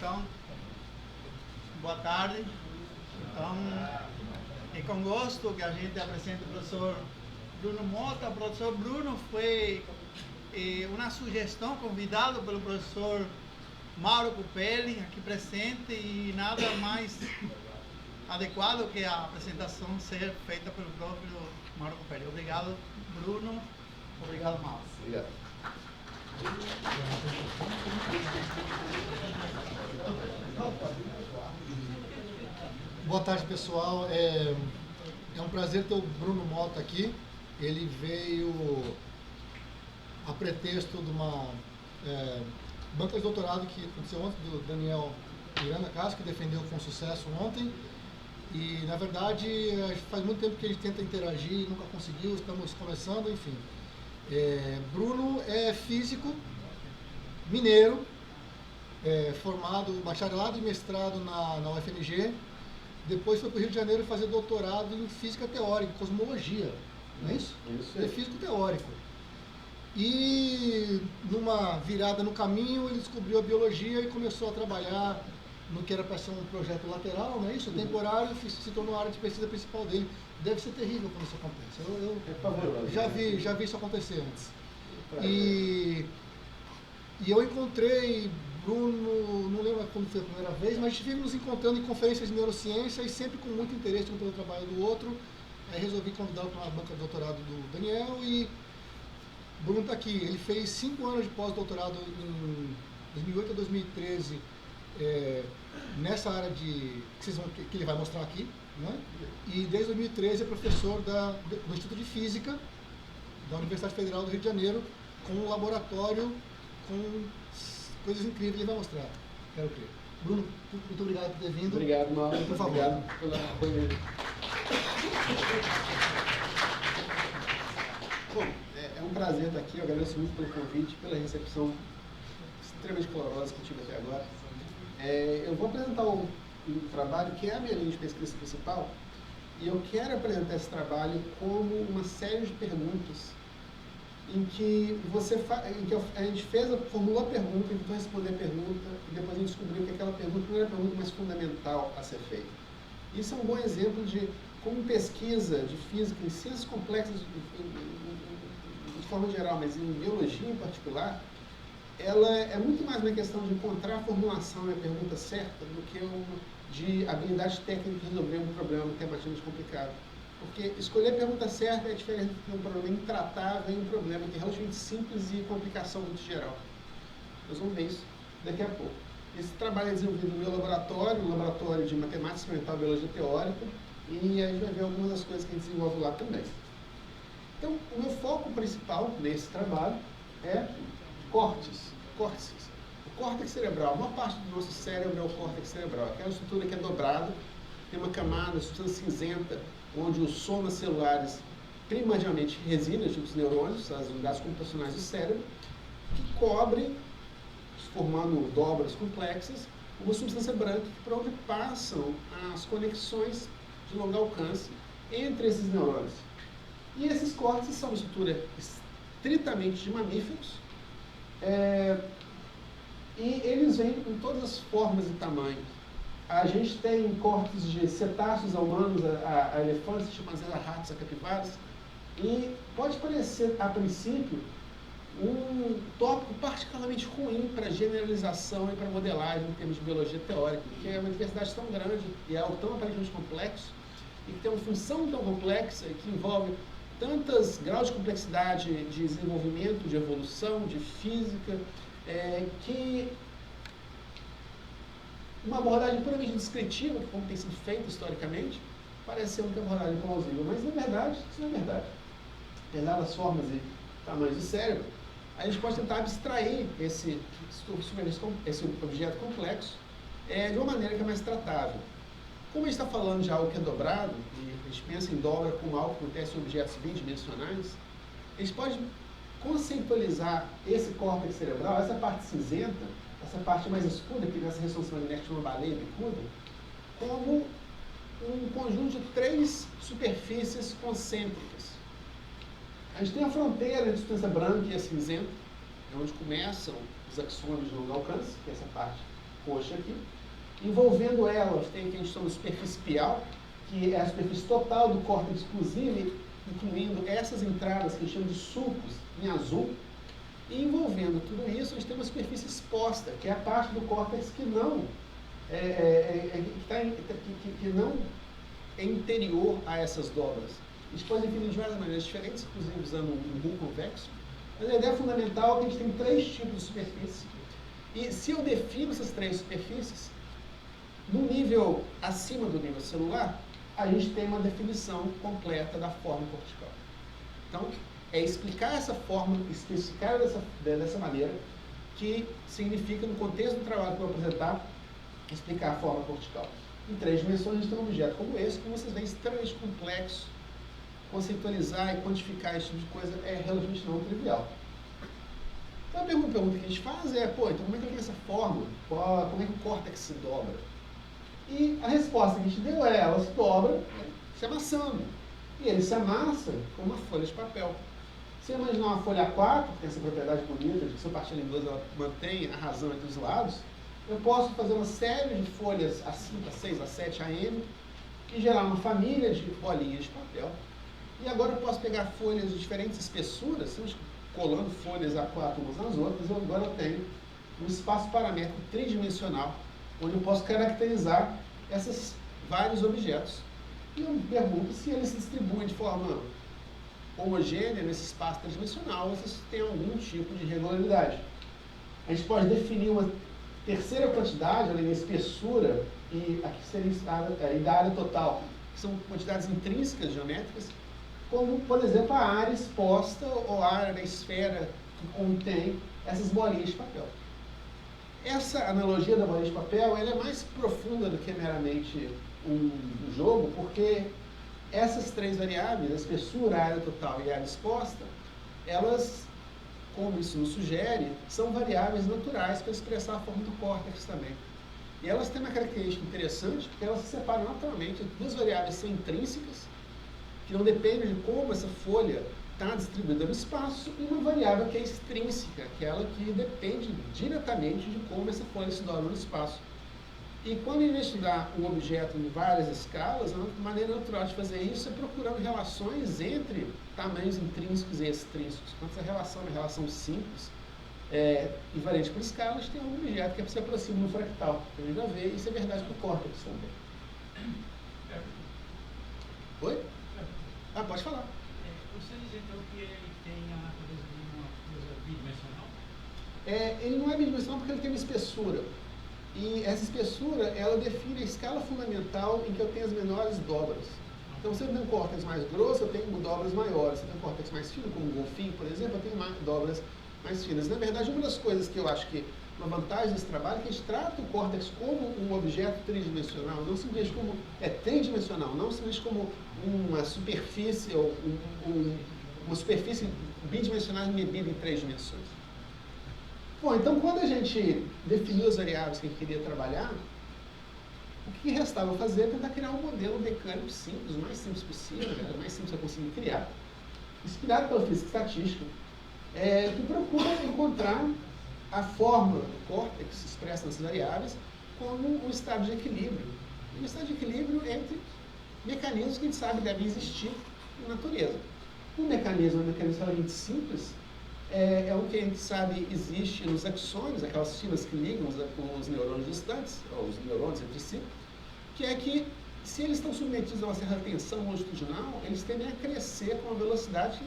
Então, boa tarde. Então, é com gosto que a gente apresenta o professor Bruno Mota. O professor Bruno foi uma sugestão, convidado pelo professor Mauro Cupelli, aqui presente, e nada mais adequado que a apresentação ser feita pelo próprio Mauro Cupelli. Obrigado, Bruno. Obrigado, Mauro. Obrigado. Boa tarde, pessoal. É um prazer ter o Bruno Mota aqui. Ele veio a pretexto de uma banca de doutorado que aconteceu ontem, do Daniel Miranda Castro, que defendeu com sucesso ontem. E, na verdade, faz muito tempo que a gente tenta interagir e nunca conseguiu, estamos começando, enfim. Bruno é físico, mineiro, formado, bacharelado e mestrado na UFMG. Depois foi para o Rio de Janeiro fazer doutorado em física teórica, cosmologia, não é isso? Isso. É físico teórico. E numa virada no caminho, ele descobriu a biologia e começou a trabalhar no que era para ser um projeto lateral, não é isso? Temporário, se tornou a área de pesquisa principal dele. Deve ser terrível quando isso acontece. Eu já vi isso acontecer antes. E eu encontrei Bruno, não lembro quando foi a primeira vez, mas estivemos nos encontrando em conferências de neurociência e sempre com muito interesse um pelo trabalho do outro. Aí resolvi convidá-lo para uma banca de doutorado do Daniel e Bruno está aqui. Ele fez 5 anos de pós-doutorado em 2008 a 2013 nessa área que ele vai mostrar aqui, né? E desde 2013 é professor do Instituto de Física da Universidade Federal do Rio de Janeiro, com um laboratório com coisas incríveis que ele vai mostrar. Quero crer. Bruno, muito obrigado por ter vindo. Obrigado, Mauro. Por favor. Obrigado pela apoio. Bom, é um prazer estar aqui. Eu agradeço muito pelo convite, pela recepção extremamente calorosa que eu tive até agora. Eu vou apresentar um trabalho que é a minha linha de pesquisa principal, e eu quero apresentar esse trabalho como uma série de perguntas em que a gente formulou a pergunta, tentou responder a pergunta, e depois a gente descobriu que aquela pergunta não era a pergunta mais fundamental a ser feita. Isso é um bom exemplo de como pesquisa de física em ciências complexas de forma geral, mas em biologia em particular, ela é muito mais uma questão de encontrar a formulação e a pergunta certa do que de habilidade técnica de resolver um problema matematicamente complicado. Porque escolher a pergunta certa é diferente de um problema intratável e um problema que é relativamente simples e complicação muito geral. Nós vamos ver isso daqui a pouco. Esse trabalho é desenvolvido no meu laboratório, no laboratório de matemática experimental e biologia teórica, e a gente vai ver algumas das coisas que a gente desenvolve lá também. Então, o meu foco principal nesse trabalho é córtices. O córtex cerebral, uma parte do nosso cérebro é o córtex cerebral, aquela estrutura que é dobrada, tem uma camada, substância cinzenta, onde os somas celulares primordialmente residem, os neurônios, as unidades computacionais do cérebro, que cobrem, formando dobras complexas, uma substância branca por onde passam as conexões de longo alcance entre esses neurônios. E esses córtex são uma estrutura estritamente de mamíferos, e eles vêm em todas as formas e tamanhos. A gente tem córtex de cetáceos a humanos, a elefantes, chimpanzés, a ratos, a capivaras, e pode parecer, a princípio, um tópico particularmente ruim para generalização e para modelagem em termos de biologia teórica, porque é uma diversidade tão grande e é algo tão aparentemente complexo, e que tem uma função tão complexa e que envolve tantos graus de complexidade de desenvolvimento, de evolução, de física, que uma abordagem puramente descritiva, como tem sido feita historicamente, parece ser uma abordagem plausível, mas na verdade, isso não é verdade. Apesar das formas e tamanhos do cérebro, a gente pode tentar abstrair esse objeto complexo de uma maneira que é mais tratável. Como a gente está falando de algo que é dobrado, e a gente pensa em dobra como algo que acontece em objetos bidimensionais, a gente pode conceitualizar esse córtex cerebral, essa parte cinzenta, essa parte mais escura, que nessa ressonância magnética chama baleia bicuda, como um conjunto de 3 superfícies concêntricas. A gente tem a fronteira entre a substância branca e a cinzenta, onde começam os axônios de longo alcance, que é essa parte coxa aqui. Envolvendo ela, tem o que a gente chama de superfície pial, que é a superfície total do córtex, inclusive incluindo essas entradas que a gente chama de sulcos, em azul. E envolvendo tudo isso, a gente tem uma superfície exposta, que é a parte do córtex que não que não é interior a essas dobras. A gente pode definir de várias maneiras diferentes, inclusive usando um bulbo convexo. Mas a ideia fundamental é que a gente tem 3 tipos de superfície. E se eu defino essas 3 superfícies, no nível acima do nível celular, a gente tem uma definição completa da forma cortical. Então, é explicar essa forma, especificar dessa maneira, que significa, no contexto do trabalho que eu vou apresentar, explicar a forma cortical. Em 3 dimensões, a gente tem um objeto como esse, como vocês veem, extremamente complexo. Conceitualizar e quantificar esse tipo de coisa é relativamente não trivial. Então, a pergunta que a gente faz é, então como é que eu tenho essa forma? Como é que o córtex se dobra? E a resposta que a gente deu é, ela se dobra se amassando. E ele se amassa com uma folha de papel. Se você imaginar uma folha A4, que tem essa propriedade bonita, de que se eu partir em 2 ela mantém a razão entre os lados, eu posso fazer uma série de folhas A5, A6, A7, AM, e gerar uma família de bolinhas de papel. E agora eu posso pegar folhas de diferentes espessuras, estamos colando folhas A4 umas nas outras, e agora eu tenho um espaço paramétrico tridimensional, onde eu posso caracterizar esses vários objetos. E eu me pergunto se eles se distribuem de forma homogênea nesse espaço tridimensional, ou se tem algum tipo de regularidade. A gente pode definir uma terceira quantidade, além da espessura, e aqui seria a da área total, que são quantidades intrínsecas geométricas, como, por exemplo, a área exposta ou a área da esfera que contém essas bolinhas de papel. Essa analogia da bolinha de papel ela é mais profunda do que meramente um jogo, porque essas 3 variáveis, a espessura, a área total e a área exposta, elas, como isso nos sugere, são variáveis naturais para expressar a forma do córtex também. E elas têm uma característica interessante, porque elas se separam naturalmente. 2 variáveis são intrínsecas, que não dependem de como essa folha está distribuída no espaço, e uma variável que é extrínseca, que é ela que depende diretamente de como essa folha se dobra no espaço. E quando a gente estudar um objeto em várias escalas, a maneira natural de fazer isso é procurando relações entre tamanhos intrínsecos e extrínsecos. Quando essa relação é uma relação simples, invariante por escala, a gente tem um objeto que se aproxima do fractal. A gente já vê, isso é verdade para o córtex também. Oi? Ah, pode falar. Você diz então que ele tem a natureza de uma coisa bidimensional? Ele não é bidimensional porque ele tem uma espessura. E essa espessura, ela define a escala fundamental em que eu tenho as menores dobras. Então, se eu tenho um córtex mais grosso, eu tenho dobras maiores. Se eu tenho um córtex mais fino, como um golfinho, por exemplo, eu tenho dobras mais finas. Na verdade, uma das coisas que eu acho que uma vantagem desse trabalho é que a gente trata o córtex como um objeto tridimensional, não simplesmente como tridimensional, não simplesmente como uma superfície ou uma superfície bidimensional medida em 3 dimensões. Bom, então quando a gente definiu as variáveis que a gente queria trabalhar, o que restava fazer é tentar criar um modelo mecânico simples, o mais simples possível, o mais simples que eu conseguir criar, inspirado pela física estatística, que procura encontrar a forma do córtex expressa nessas variáveis como um estado de equilíbrio. Um estado de equilíbrio entre mecanismos que a gente sabe devem existir na natureza. Um mecanismo é um mecanismo relativamente simples, é o que a gente sabe existe nos axônios, aquelas filas que ligam os neurônios distantes, ou os neurônios entre si, que é que, se eles estão submetidos a uma certa tensão longitudinal, eles tendem a crescer com uma velocidade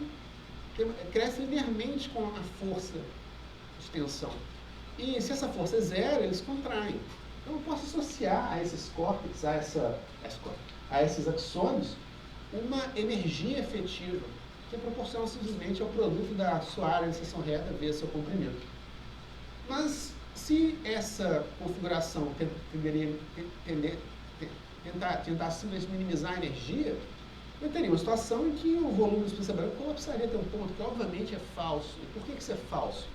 que cresce linearmente com a força de tensão. E se essa força é zero, eles contraem. Então eu posso associar a esses córtex, a esses axônios, uma energia efetiva, que é proporcional simplesmente ao produto da sua área de seção reta vezes seu comprimento. Mas, se essa configuração tentar simplesmente minimizar a energia, eu teria uma situação em que o volume do espécie branco colapsaria até um ponto que, obviamente, é falso. E por que isso é falso?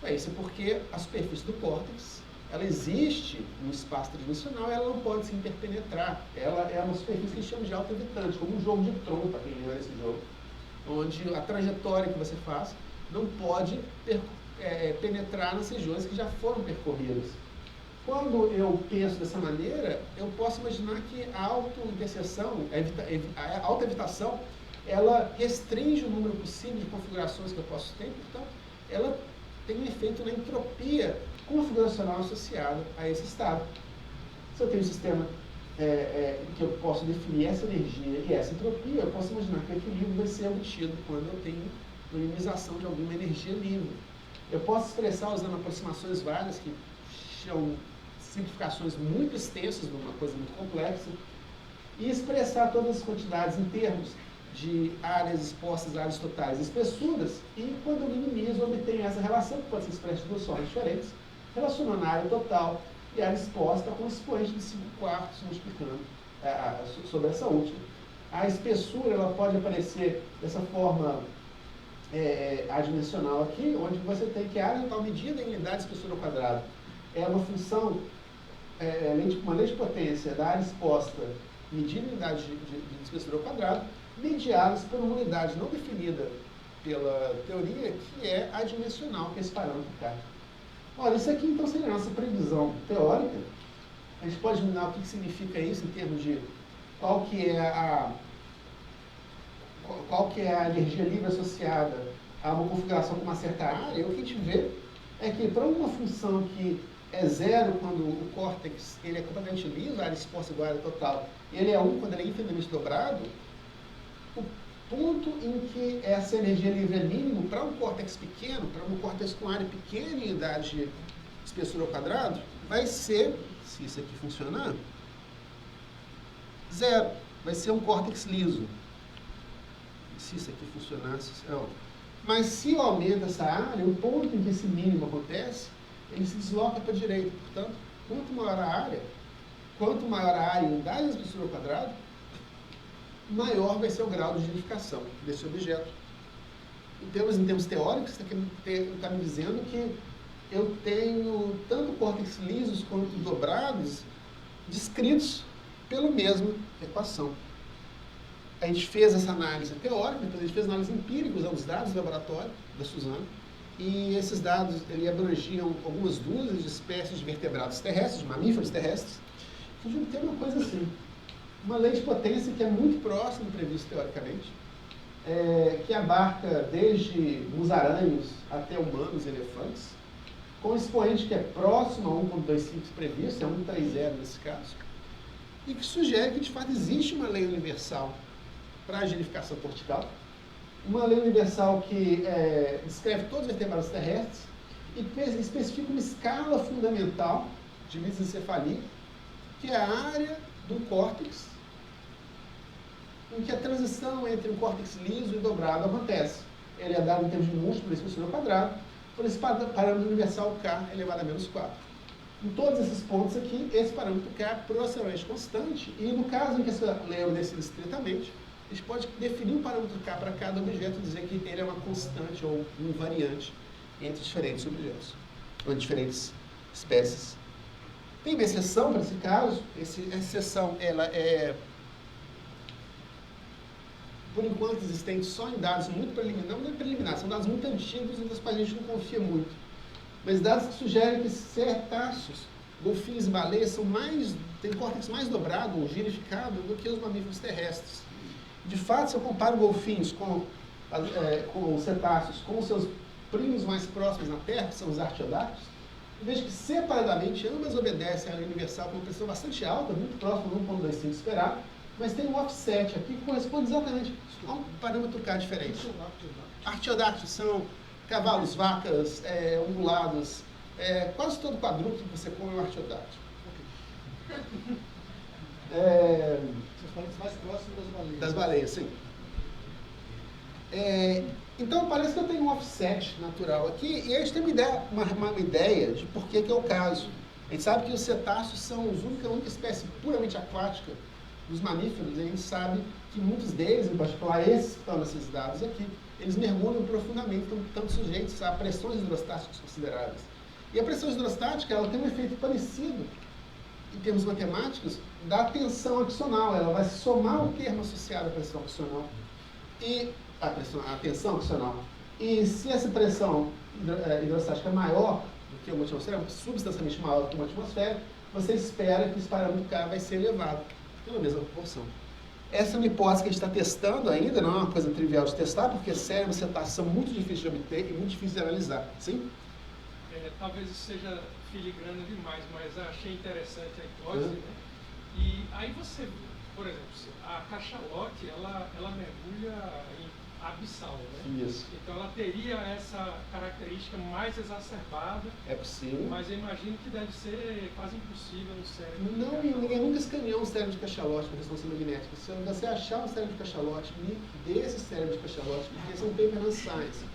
Isso é porque a superfície do córtex, ela existe no espaço tridimensional, ela não pode se interpenetrar. Ela é uma superfície que a gente chama de auto-evitante, como um jogo de trompa, quem lembra desse jogo, onde a trajetória que você faz não pode penetrar nas regiões que já foram percorridas. Quando eu penso dessa maneira, eu posso imaginar que a auto-interseção, a auto-evitação, ela restringe o número possível de configurações que eu posso ter, portanto, ela tem um efeito na entropia configuracional associada a esse estado. Se eu tenho um sistema que eu posso definir essa energia e essa entropia, eu posso imaginar que o equilíbrio vai ser obtido quando eu tenho minimização de alguma energia livre. Eu posso expressar usando aproximações várias, que são simplificações muito extensas de uma coisa muito complexa, e expressar todas as quantidades em termos de áreas expostas, áreas totais espessuras, e quando eu minimizo, eu obtenho essa relação, que pode ser expressa de duas formas diferentes, relacionando a área total e a área exposta com o expoente de 5/4, multiplicando sobre essa última. A espessura ela pode aparecer dessa forma adimensional aqui, onde você tem que a área total medida em unidade de espessura ao quadrado é uma função, uma lei de potência da área exposta medida em unidade de espessura ao quadrado, mediadas por uma unidade não definida pela teoria, que é adimensional, que é esse parâmetro K. Olha, isso aqui então seria a nossa previsão teórica. A gente pode imaginar o que significa isso em termos de qual que é a energia livre associada a uma configuração com uma certa área. E o que a gente vê é que para uma função que é 0 quando o córtex ele é completamente liso, a área exposta igual à área total, e ele é 1 quando ele é infinitamente dobrado, o ponto em que essa energia livre é mínimo para um córtex pequeno, para um córtex com área pequena em unidade de espessura ao quadrado, vai ser, se isso aqui funcionar, 0. Vai ser um córtex liso. Se isso aqui funcionasse, mas se eu aumento essa área, o ponto em que esse mínimo acontece, ele se desloca para a direita. Portanto, quanto maior a área em unidade de espessura ao quadrado, maior vai ser o grau de gelificação desse objeto. Em termos teóricos, está me dizendo que eu tenho tanto córtex lisos quanto dobrados descritos pela mesma equação. A gente fez essa análise teórica, depois a gente fez análise empírica usando os dados do laboratório da Suzana, e esses dados abrangiam algumas dúzias de espécies de vertebrados terrestres, de mamíferos terrestres, que a gente tem uma coisa assim, uma lei de potência que é muito próxima do previsto teoricamente, que abarca desde musaraños até humanos e elefantes, com um expoente que é próximo a 1.25 previsto, é 1.30 nesse caso, e que sugere que de fato existe uma lei universal para a gelificação cortical, uma lei universal que descreve todos os vertebrados terrestres e especifica uma escala fundamental de mesencefalia, que é a área do córtex em que a transição entre um córtex liso e dobrado acontece. Ele é dado em termos de múltiplo da espessura ao quadrado, por esse parâmetro universal K elevado a menos 4. Em todos esses pontos aqui, esse parâmetro K é proporcionalmente constante, e no caso em que essa lei obedece estritamente, a gente pode definir um parâmetro K para cada objeto e dizer que ele é uma constante ou um invariante entre diferentes objetos, ou diferentes espécies. Tem uma exceção para esse caso. Essa exceção ela é, por enquanto, existente só em dados muito preliminares, não é preliminar, são dados muito antigos e dos quais a gente não confia muito. Mas dados que sugerem que cetáceos, golfinhos e baleias têm córtex mais dobrado ou girificado do que os mamíferos terrestres. De fato, se eu comparo golfinhos com cetáceos com os seus primos mais próximos na Terra, que são os artiodáctilos, eu vejo que separadamente ambas obedecem à lei universal com uma pressão bastante alta, muito próximo do 1.25 esperado, mas tem um offset aqui que corresponde exatamente a um parâmetro K diferente. Artiodáctilos são cavalos, vacas, ungulados, quase todo quadrúpede que você come é um artiodáctilo. Vocês falam mais próximo das baleias. Das baleias, sim. Então, parece que eu tenho um offset natural aqui, e a gente tem uma ideia de por que é o caso. A gente sabe que os cetáceos são a única espécie puramente aquática dos mamíferos, e a gente sabe que muitos deles, em particular esses que estão nesses dados aqui, eles mergulham profundamente, estão sujeitos a pressões hidrostáticas consideráveis. E a pressão hidrostática ela tem um efeito parecido, em termos matemáticos, da tensão adicional. Ela vai somar o termo associado à pressão adicional e a tensão adicional. E se essa pressão hidrostática é maior do que uma atmosfera é substancialmente maior que uma atmosfera, você espera que esse parâmetro K vai ser elevado pela mesma proporção. Essa é uma hipótese que a gente está testando ainda, não é uma coisa trivial de testar, porque cérebros cetáceos são muito difíceis de obter e muito difíceis de analisar. Sim? Talvez isso seja filigrana demais, mas achei interessante a hipótese, né? E aí você, por exemplo, a cachalote, ela mergulha em abissal, né? Isso. Então ela teria essa característica mais exacerbada. É possível. Mas eu imagino que deve ser quase impossível no cérebro. Não, ninguém nunca escaneou um cérebro de cachalote com ressonância magnética. Se você achar um cérebro de cachalote, desse cérebro de cachalote, porque esse é um paper na Science.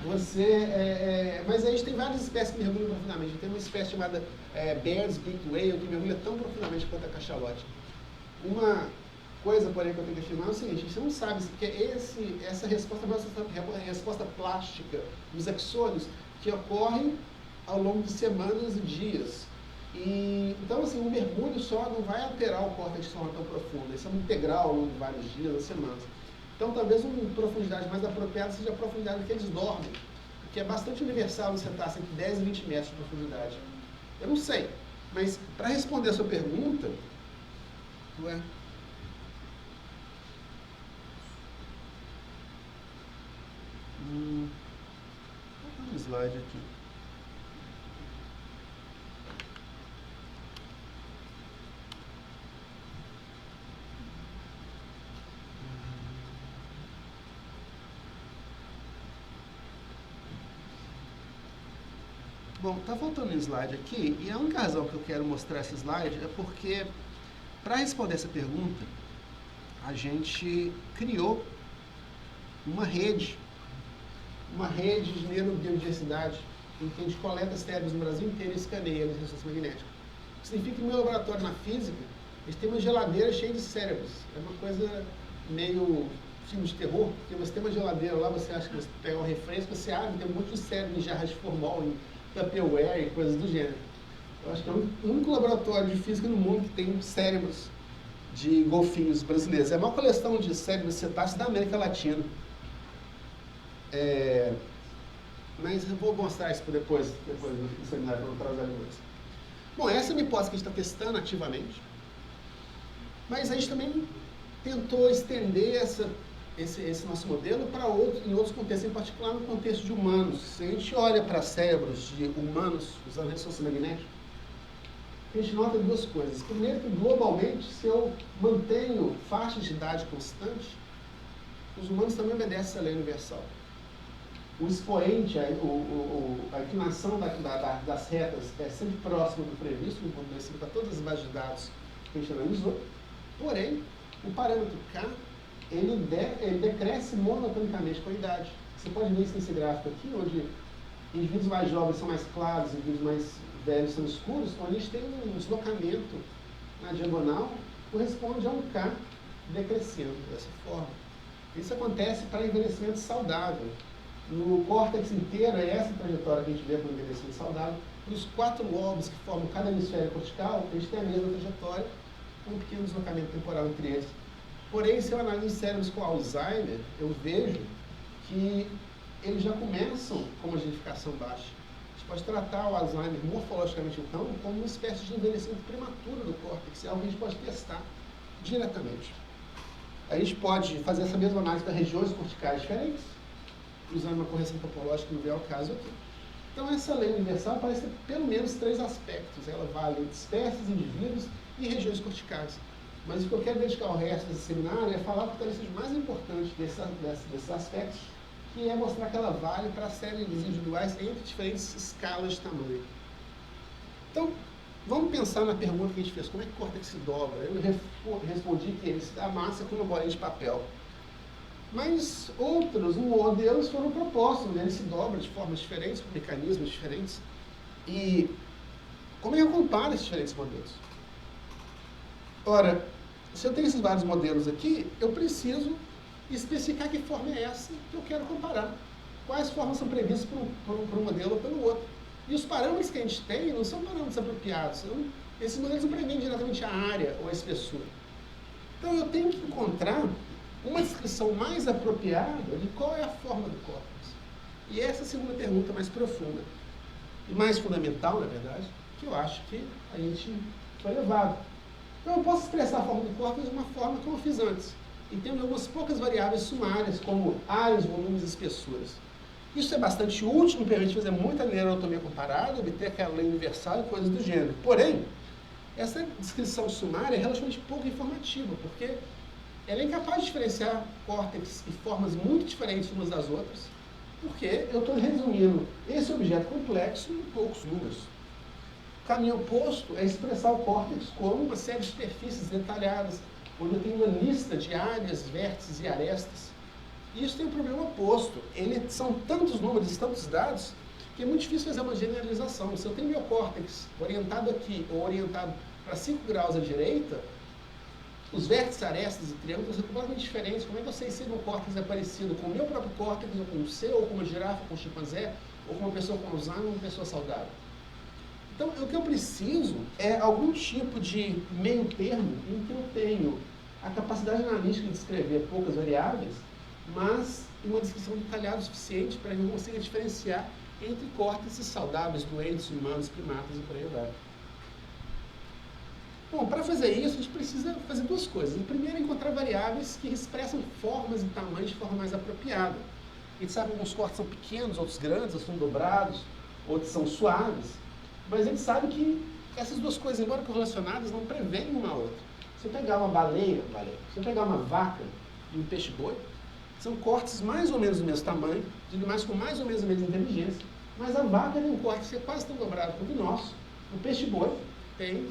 Mas aí a gente tem várias espécies que mergulham profundamente. Tem uma espécie chamada Bear's Beak Whale, que mergulha tão profundamente quanto a cachalote. Uma coisa, porém, que eu tenho que afirmar é o seguinte: você não sabe se essa resposta é uma resposta plástica dos axônios que ocorrem ao longo de semanas e dias. Então, assim, um mergulho só não vai alterar o córtex de forma tão profunda. Isso é um integral ao longo de vários dias ou semanas. Então, talvez uma profundidade mais apropriada seja a profundidade que eles dormem, que é bastante universal no cetáceo, entre 10 e 20 metros de profundidade. Eu não sei, mas para responder a sua pergunta, um slide aqui. Bom, está faltando um slide aqui, e a única razão que eu quero mostrar esse slide é porque, para responder essa pergunta, a gente criou uma rede de neurobiodiversidade, em que a gente coleta cérebros no Brasil inteiro e escaneia eles em ressonância magnética. Isso significa que no meu laboratório na física, a gente tem uma geladeira cheia de cérebros. É uma coisa meio filme de terror, porque você tem uma geladeira lá, você acha que você pega um refresco, você abre, tem um monte de cérebro em jarras de formol, em Tupperware e coisas do gênero. Eu acho que é o único laboratório de física no mundo que tem cérebros de golfinhos brasileiros. É a maior coleção de cérebros cetáceos da América Latina. Mas eu vou mostrar isso depois do seminário, para mostrar os alunos. Bom, essa é uma hipótese que a gente está testando ativamente. Mas a gente também tentou estender esse nosso modelo para em outros contextos, em particular no contexto de humanos. Se a gente olha para cérebros de humanos usando ressonância magnética, a gente nota duas coisas. Primeiro, que globalmente, se eu mantenho faixas de idade constante, os humanos também obedecem essa lei universal. O expoente, a inclinação das retas é sempre próximo do previsto, no para todas as bases de dados que a gente analisou. Porém, o parâmetro K, ele decresce monotonicamente com a idade. Você pode ver isso nesse gráfico aqui, onde indivíduos mais jovens são mais claros, indivíduos mais velhos são escuros, onde a gente tem um deslocamento na diagonal, corresponde a um K decrescendo dessa forma. Isso acontece para envelhecimento saudável. No córtex inteiro, é essa trajetória que a gente vê para o envelhecimento saudável. Para os 4 lobos que formam cada hemisfério cortical, a gente tem a mesma trajetória, com um pequeno deslocamento temporal entre eles. Porém, se eu analiso cérebros com Alzheimer, eu vejo que eles já começam com uma genificação baixa. A gente pode tratar o Alzheimer morfologicamente, então, como uma espécie de envelhecimento prematuro do córtex, é algo que a gente pode testar diretamente. A gente pode fazer essa mesma análise para regiões corticais diferentes, usando uma correção topológica, que não é o caso aqui. Então, essa lei universal parece ter pelo menos 3 aspectos. Ela vale entre espécies, indivíduos e regiões corticais. Mas o que eu quero dedicar o resto desse seminário é falar o que talvez seja mais importante desses aspectos, que é mostrar que ela vale para cérebros individuais entre diferentes escalas de tamanho. Então, vamos pensar na pergunta que a gente fez: como é que o córtex se dobra? Eu respondi que ele se amassa com uma bolinha de papel. Mas outros modelos foram propostos, né? Ele se dobra de formas diferentes, com mecanismos diferentes. E como é que eu comparo esses diferentes modelos? Ora, se eu tenho esses vários modelos aqui, eu preciso especificar que forma é essa que eu quero comparar. Quais formas são previstas por um modelo ou pelo outro. E os parâmetros que a gente tem não são parâmetros apropriados. Esses modelos não prevêem diretamente a área ou a espessura. Então eu tenho que encontrar uma descrição mais apropriada de qual é a forma do córtex. E essa é a segunda pergunta mais profunda. e mais fundamental, na verdade, que eu acho que a gente foi levado. Então eu posso expressar a forma do córtex de uma forma como eu fiz antes. E tendo algumas poucas variáveis sumárias, como áreas, volumes e espessuras. Isso é bastante útil, me permite fazer muita neuroanatomia comparada, obter aquela lei universal e coisas do gênero. Porém, essa descrição sumária é relativamente pouco informativa, porque ela é incapaz de diferenciar córtex e formas muito diferentes umas das outras, porque eu estou resumindo esse objeto complexo em poucos números. O caminho oposto é expressar o córtex como uma série de superfícies detalhadas, onde eu tenho uma lista de áreas, vértices e arestas. E isso tem um problema oposto. São tantos números e tantos dados que é muito difícil fazer uma generalização. Se eu tenho meu córtex orientado aqui ou orientado para 5 graus à direita, os vértices, arestas e triângulos são completamente diferentes. Como é que eu sei se meu córtex é parecido com o meu próprio córtex, ou com o seu, ou com uma girafa, ou com um chimpanzé, ou com uma pessoa com Alzheimer, ou uma pessoa saudável? Então, o que eu preciso é algum tipo de meio termo em que eu tenho a capacidade analítica de descrever poucas variáveis, mas uma descrição detalhada o suficiente para que eu consiga diferenciar entre córteces saudáveis, doentes, humanos, primatas e por aí vai. Bom, para fazer isso, a gente precisa fazer duas coisas. O primeiro é encontrar variáveis que expressam formas e tamanhos de forma mais apropriada. A gente sabe que alguns córtex são pequenos, outros grandes, outros são dobrados, outros são suaves, mas a gente sabe que essas duas coisas, embora correlacionadas, não preveem uma a outra. Se eu pegar uma baleia, se eu pegar uma vaca e um peixe-boi, são córteces mais ou menos do mesmo tamanho, de animais com mais ou menos a mesma inteligência, mas a vaca tem um córtex que é quase tão dobrado quanto o nosso. O peixe-boi tem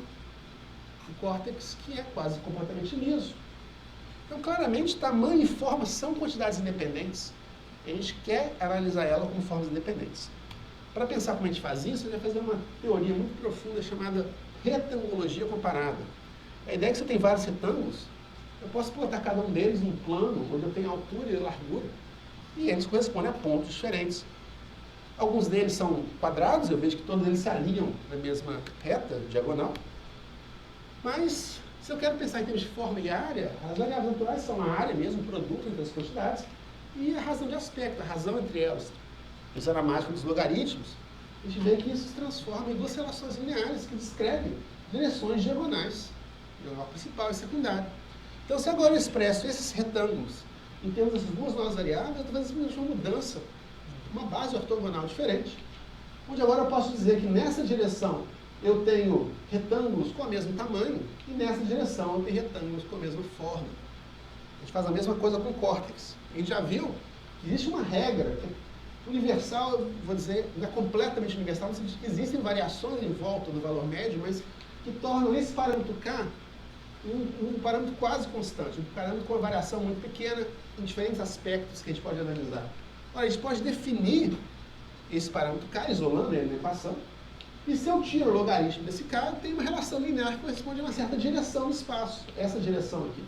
um córtex que é quase completamente liso. Então, claramente, tamanho e forma são quantidades independentes. A gente quer analisar ela como formas independentes. Para pensar como a gente faz isso, a gente vai fazer uma teoria muito profunda chamada retangologia comparada. A ideia é que se eu tenho vários retângulos, eu posso botar cada um deles num plano onde eu tenho altura e largura, e eles correspondem a pontos diferentes. Alguns deles são quadrados, eu vejo que todos eles se alinham na mesma reta, diagonal. Mas, se eu quero pensar em termos de forma e área, as variáveis naturais são a área mesmo, o produto entre as quantidades, e a razão de aspecto, a razão entre elas. Usando a mágica dos logaritmos, a gente vê que isso se transforma em duas relações lineares que descrevem direções diagonais, diagonal principal e secundária. Então, se agora eu expresso esses retângulos em termos dessas duas novas variáveis, eu estou fazendo uma mudança, uma base ortogonal diferente, onde agora eu posso dizer que nessa direção eu tenho retângulos com o mesmo tamanho, e nessa direção eu tenho retângulos com a mesma forma. A gente faz a mesma coisa com o córtex. A gente já viu que existe uma regra que é universal, eu vou dizer, não é completamente universal, no sentido que existem variações em volta do valor médio, mas que tornam esse parâmetro K um parâmetro quase constante, um parâmetro com uma variação muito pequena em diferentes aspectos que a gente pode analisar. Ora, a gente pode definir esse parâmetro K, isolando ele na equação, e se eu tiro o logaritmo desse K, eu tenho uma relação linear que corresponde a uma certa direção no espaço. Essa direção aqui.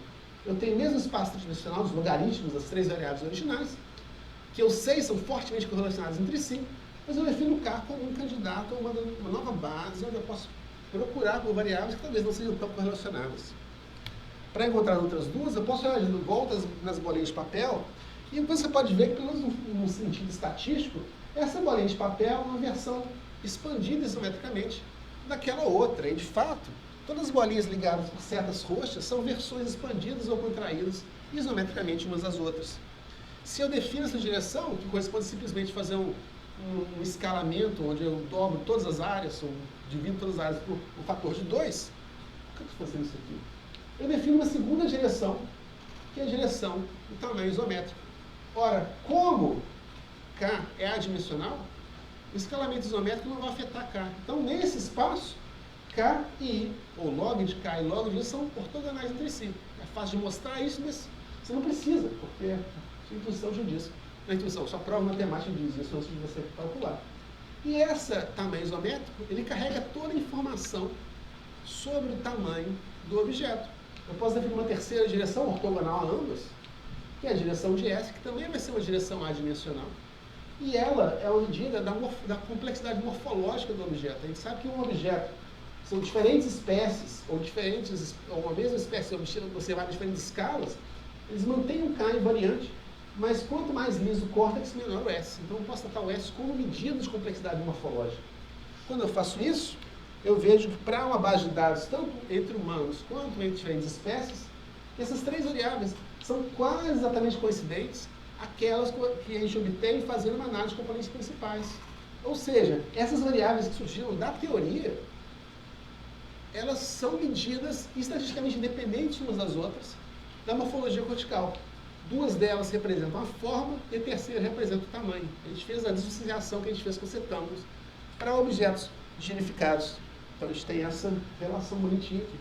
Eu tenho o mesmo espaço tridimensional, os logaritmos das 3 variáveis originais, que eu sei são fortemente correlacionados entre si, mas eu defino o K como um candidato a uma nova base, onde eu posso procurar por variáveis que talvez não sejam tão correlacionadas. Para encontrar outras duas, eu posso olhar de volta nas bolinhas de papel, e você pode ver que, pelo menos num sentido estatístico, essa bolinha de papel é uma versão expandida isometricamente daquela outra. E, de fato, todas as bolinhas ligadas por setas roxas são versões expandidas ou contraídas isometricamente umas das outras. Se eu defino essa direção, que corresponde simplesmente a fazer um escalamento, onde eu dobro todas as áreas, ou divido todas as áreas por um fator de 2, por que eu estou fazendo isso aqui? Eu defino uma segunda direção, que é a direção do tamanho isométrico. Ora, como K é adimensional, o escalamento isométrico não vai afetar K. Então, nesse espaço, K e I, ou log de K e log de I, são ortogonais entre si. É fácil de mostrar isso, mas você não precisa, porque sua intuição já diz. Na intuição, sua prova matemática diz isso antes de você calcular. E esse tamanho isométrico, ele carrega toda a informação sobre o tamanho do objeto. Eu posso definir uma terceira direção ortogonal a ambas, que é a direção de S, que também vai ser uma direção adimensional. E ela é uma medida da complexidade morfológica do objeto. A gente sabe que um objeto são diferentes espécies, ou a mesma espécie observada em diferentes escalas, eles mantêm um K invariante, mas quanto mais liso o córtex, menor o S. Então eu posso tratar o S como medida de complexidade morfológica. Quando eu faço isso, eu vejo que para uma base de dados, tanto entre humanos quanto entre diferentes espécies, essas três variáveis são quase exatamente coincidentes aquelas que a gente obtém fazendo uma análise de componentes principais. Ou seja, essas variáveis que surgiram da teoria, elas são medidas estatisticamente independentes umas das outras da morfologia cortical. Duas delas representam a forma e a terceira representa o tamanho. A gente fez a dissociação que a gente fez com cetâmulos para objetos genificados. Então a gente tem essa relação bonitinha aqui.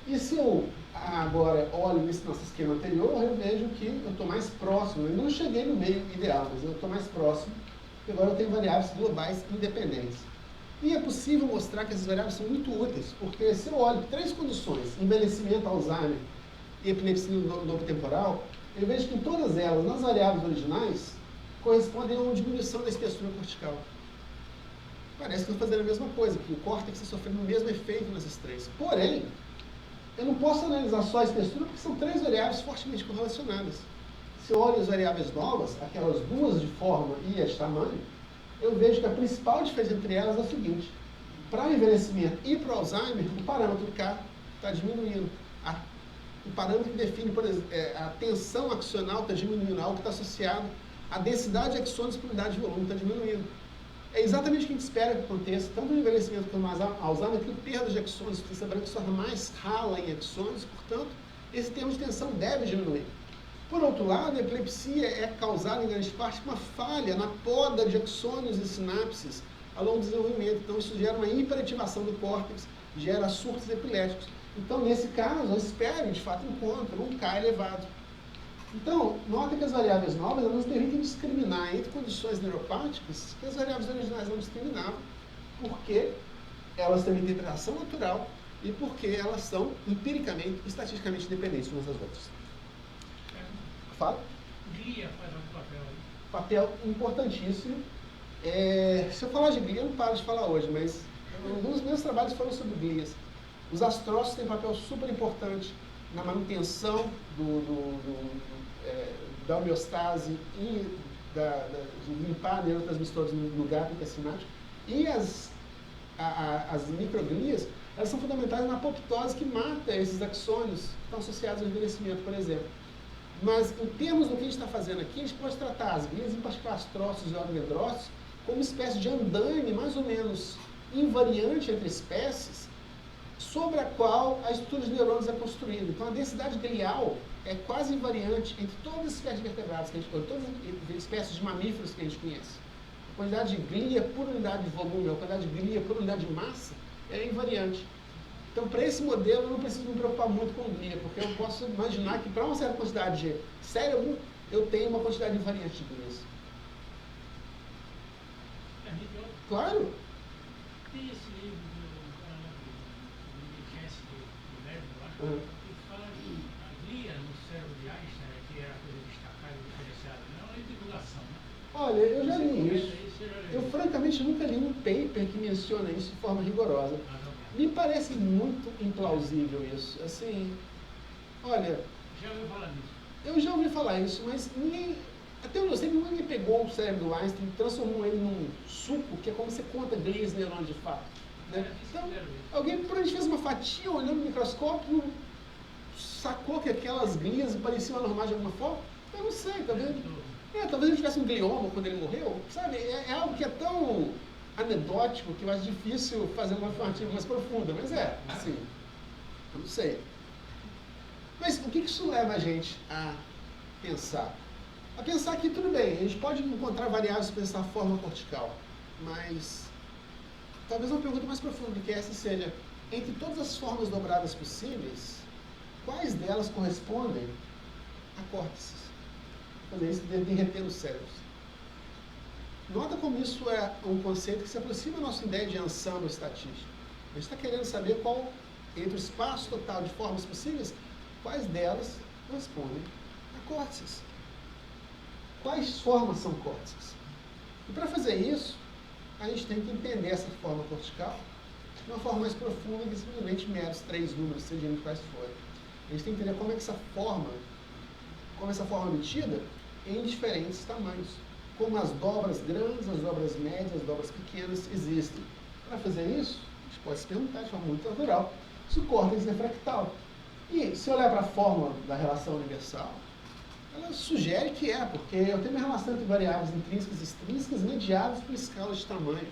E se eu agora olho nesse nosso esquema anterior, eu vejo que eu estou mais próximo. Eu não cheguei no meio ideal, mas eu estou mais próximo. E agora eu tenho variáveis globais independentes. E é possível mostrar que essas variáveis são muito úteis, porque se eu olho três condições, envelhecimento, Alzheimer e epilepsia no lobo temporal, eu vejo que em todas elas, nas variáveis originais, correspondem a uma diminuição da espessura cortical. Parece que eu estou fazendo a mesma coisa, que o córtex está sofrendo o mesmo efeito nessas três. Porém, eu não posso analisar só a espessura, porque são três variáveis fortemente correlacionadas. Se eu olho as variáveis novas, aquelas duas de forma e as de tamanho, eu vejo que a principal diferença entre elas é o seguinte: para o envelhecimento e para o Alzheimer, o parâmetro K está diminuindo. O parâmetro que define, por exemplo, a tensão axonal está diminuindo, algo que está associado à densidade de axônios por unidade de volume está diminuindo. É exatamente o que a gente espera que aconteça, tanto no envelhecimento quanto no Alzheimer, que o perda de axônios, você sabe que se torna mais rala em axônios, portanto, esse termo de tensão deve diminuir. Por outro lado, a epilepsia é causada em grande parte por uma falha na poda de axônios e sinapses ao longo do desenvolvimento. Então, isso gera uma hiperativação do córtex, gera surtos epiléticos. Então, nesse caso, eu espero, de fato, encontro um K elevado. Então, nota que as variáveis novas elas nos permitem discriminar entre condições neuropáticas que as variáveis originais não discriminavam, porque elas têm uma interpretação natural e porque elas são empiricamente, estatisticamente independentes umas das outras. Fala? Glia faz algum papel aí? Papel importantíssimo. Se eu falar de glia, eu não paro de falar hoje, mas um dos meus trabalhos foram sobre glias. Os astrócitos têm um papel super importante na manutenção da homeostase e de limpar neurotransmissores no gato intestinático. E as microglias, elas são fundamentais na apoptose que mata esses axônios que estão associados ao envelhecimento, por exemplo. Mas, em termos do que a gente está fazendo aqui, a gente pode tratar as glias, em particular astrócitos e oligodendrócitos, como uma espécie de andaime mais ou menos invariante entre espécies, sobre a qual a estrutura de neurônios é construída. Então, a densidade glial é quase invariante entre todas as espécies de vertebrados que a gente conhece, todas as espécies de mamíferos que a gente conhece. A quantidade de glia por unidade de volume, a quantidade de glia por unidade de massa é invariante. Então, para esse modelo, eu não preciso me preocupar muito com glia, porque eu posso imaginar que para uma certa quantidade de cérebro, eu tenho uma quantidade invariante de glias. Claro! Tem esse livro do cara lá do Jesse do Verbo lá, que fala que a glia no cérebro de Einstein, que era a coisa destacada e diferenciada, não é divulgação, né? Olha, eu já li isso. Eu, francamente, nunca li um paper que menciona isso de forma rigorosa. Me parece muito implausível isso. Assim, olha... Já ouviu falar nisso? Eu já ouvi falar isso, mas ninguém... Até onde eu sei, ninguém pegou o cérebro do Einstein e transformou ele num suco, que é como você conta glias neurônios de fato. Né? Então, alguém provavelmente fez uma fatia olhando no microscópio, sacou que aquelas glias pareciam anormais de alguma forma? Eu não sei, talvez... talvez ele tivesse um glioma quando ele morreu, sabe? É algo que é tão anedótico que eu acho difícil fazer uma afirmativa mais profunda, mas assim, eu não sei. Mas o que isso leva a gente a pensar? A pensar que, tudo bem, a gente pode encontrar variáveis para essa forma cortical, mas talvez uma pergunta mais profunda que essa seja, entre todas as formas dobradas possíveis, quais delas correspondem a córtex? Fazer isso de derreter os cérebros. Nota como isso é um conceito que se aproxima da nossa ideia de ensemble estatístico. A gente está querendo saber qual, entre o espaço total de formas possíveis, quais delas correspondem a córtex. Quais formas são córtex? E para fazer isso, a gente tem que entender essa forma cortical de uma forma mais profunda que simplesmente meros 3 números, sejam quais forem. A gente tem que entender como essa forma é obtida em diferentes tamanhos. como as dobras grandes, as dobras médias, as dobras pequenas existem. Para fazer isso, a gente pode se perguntar de forma muito natural se o córtex é fractal. E se olhar para a fórmula da relação universal, ela sugere que é, porque eu tenho uma relação entre variáveis intrínsecas e extrínsecas mediadas por escalas de tamanho.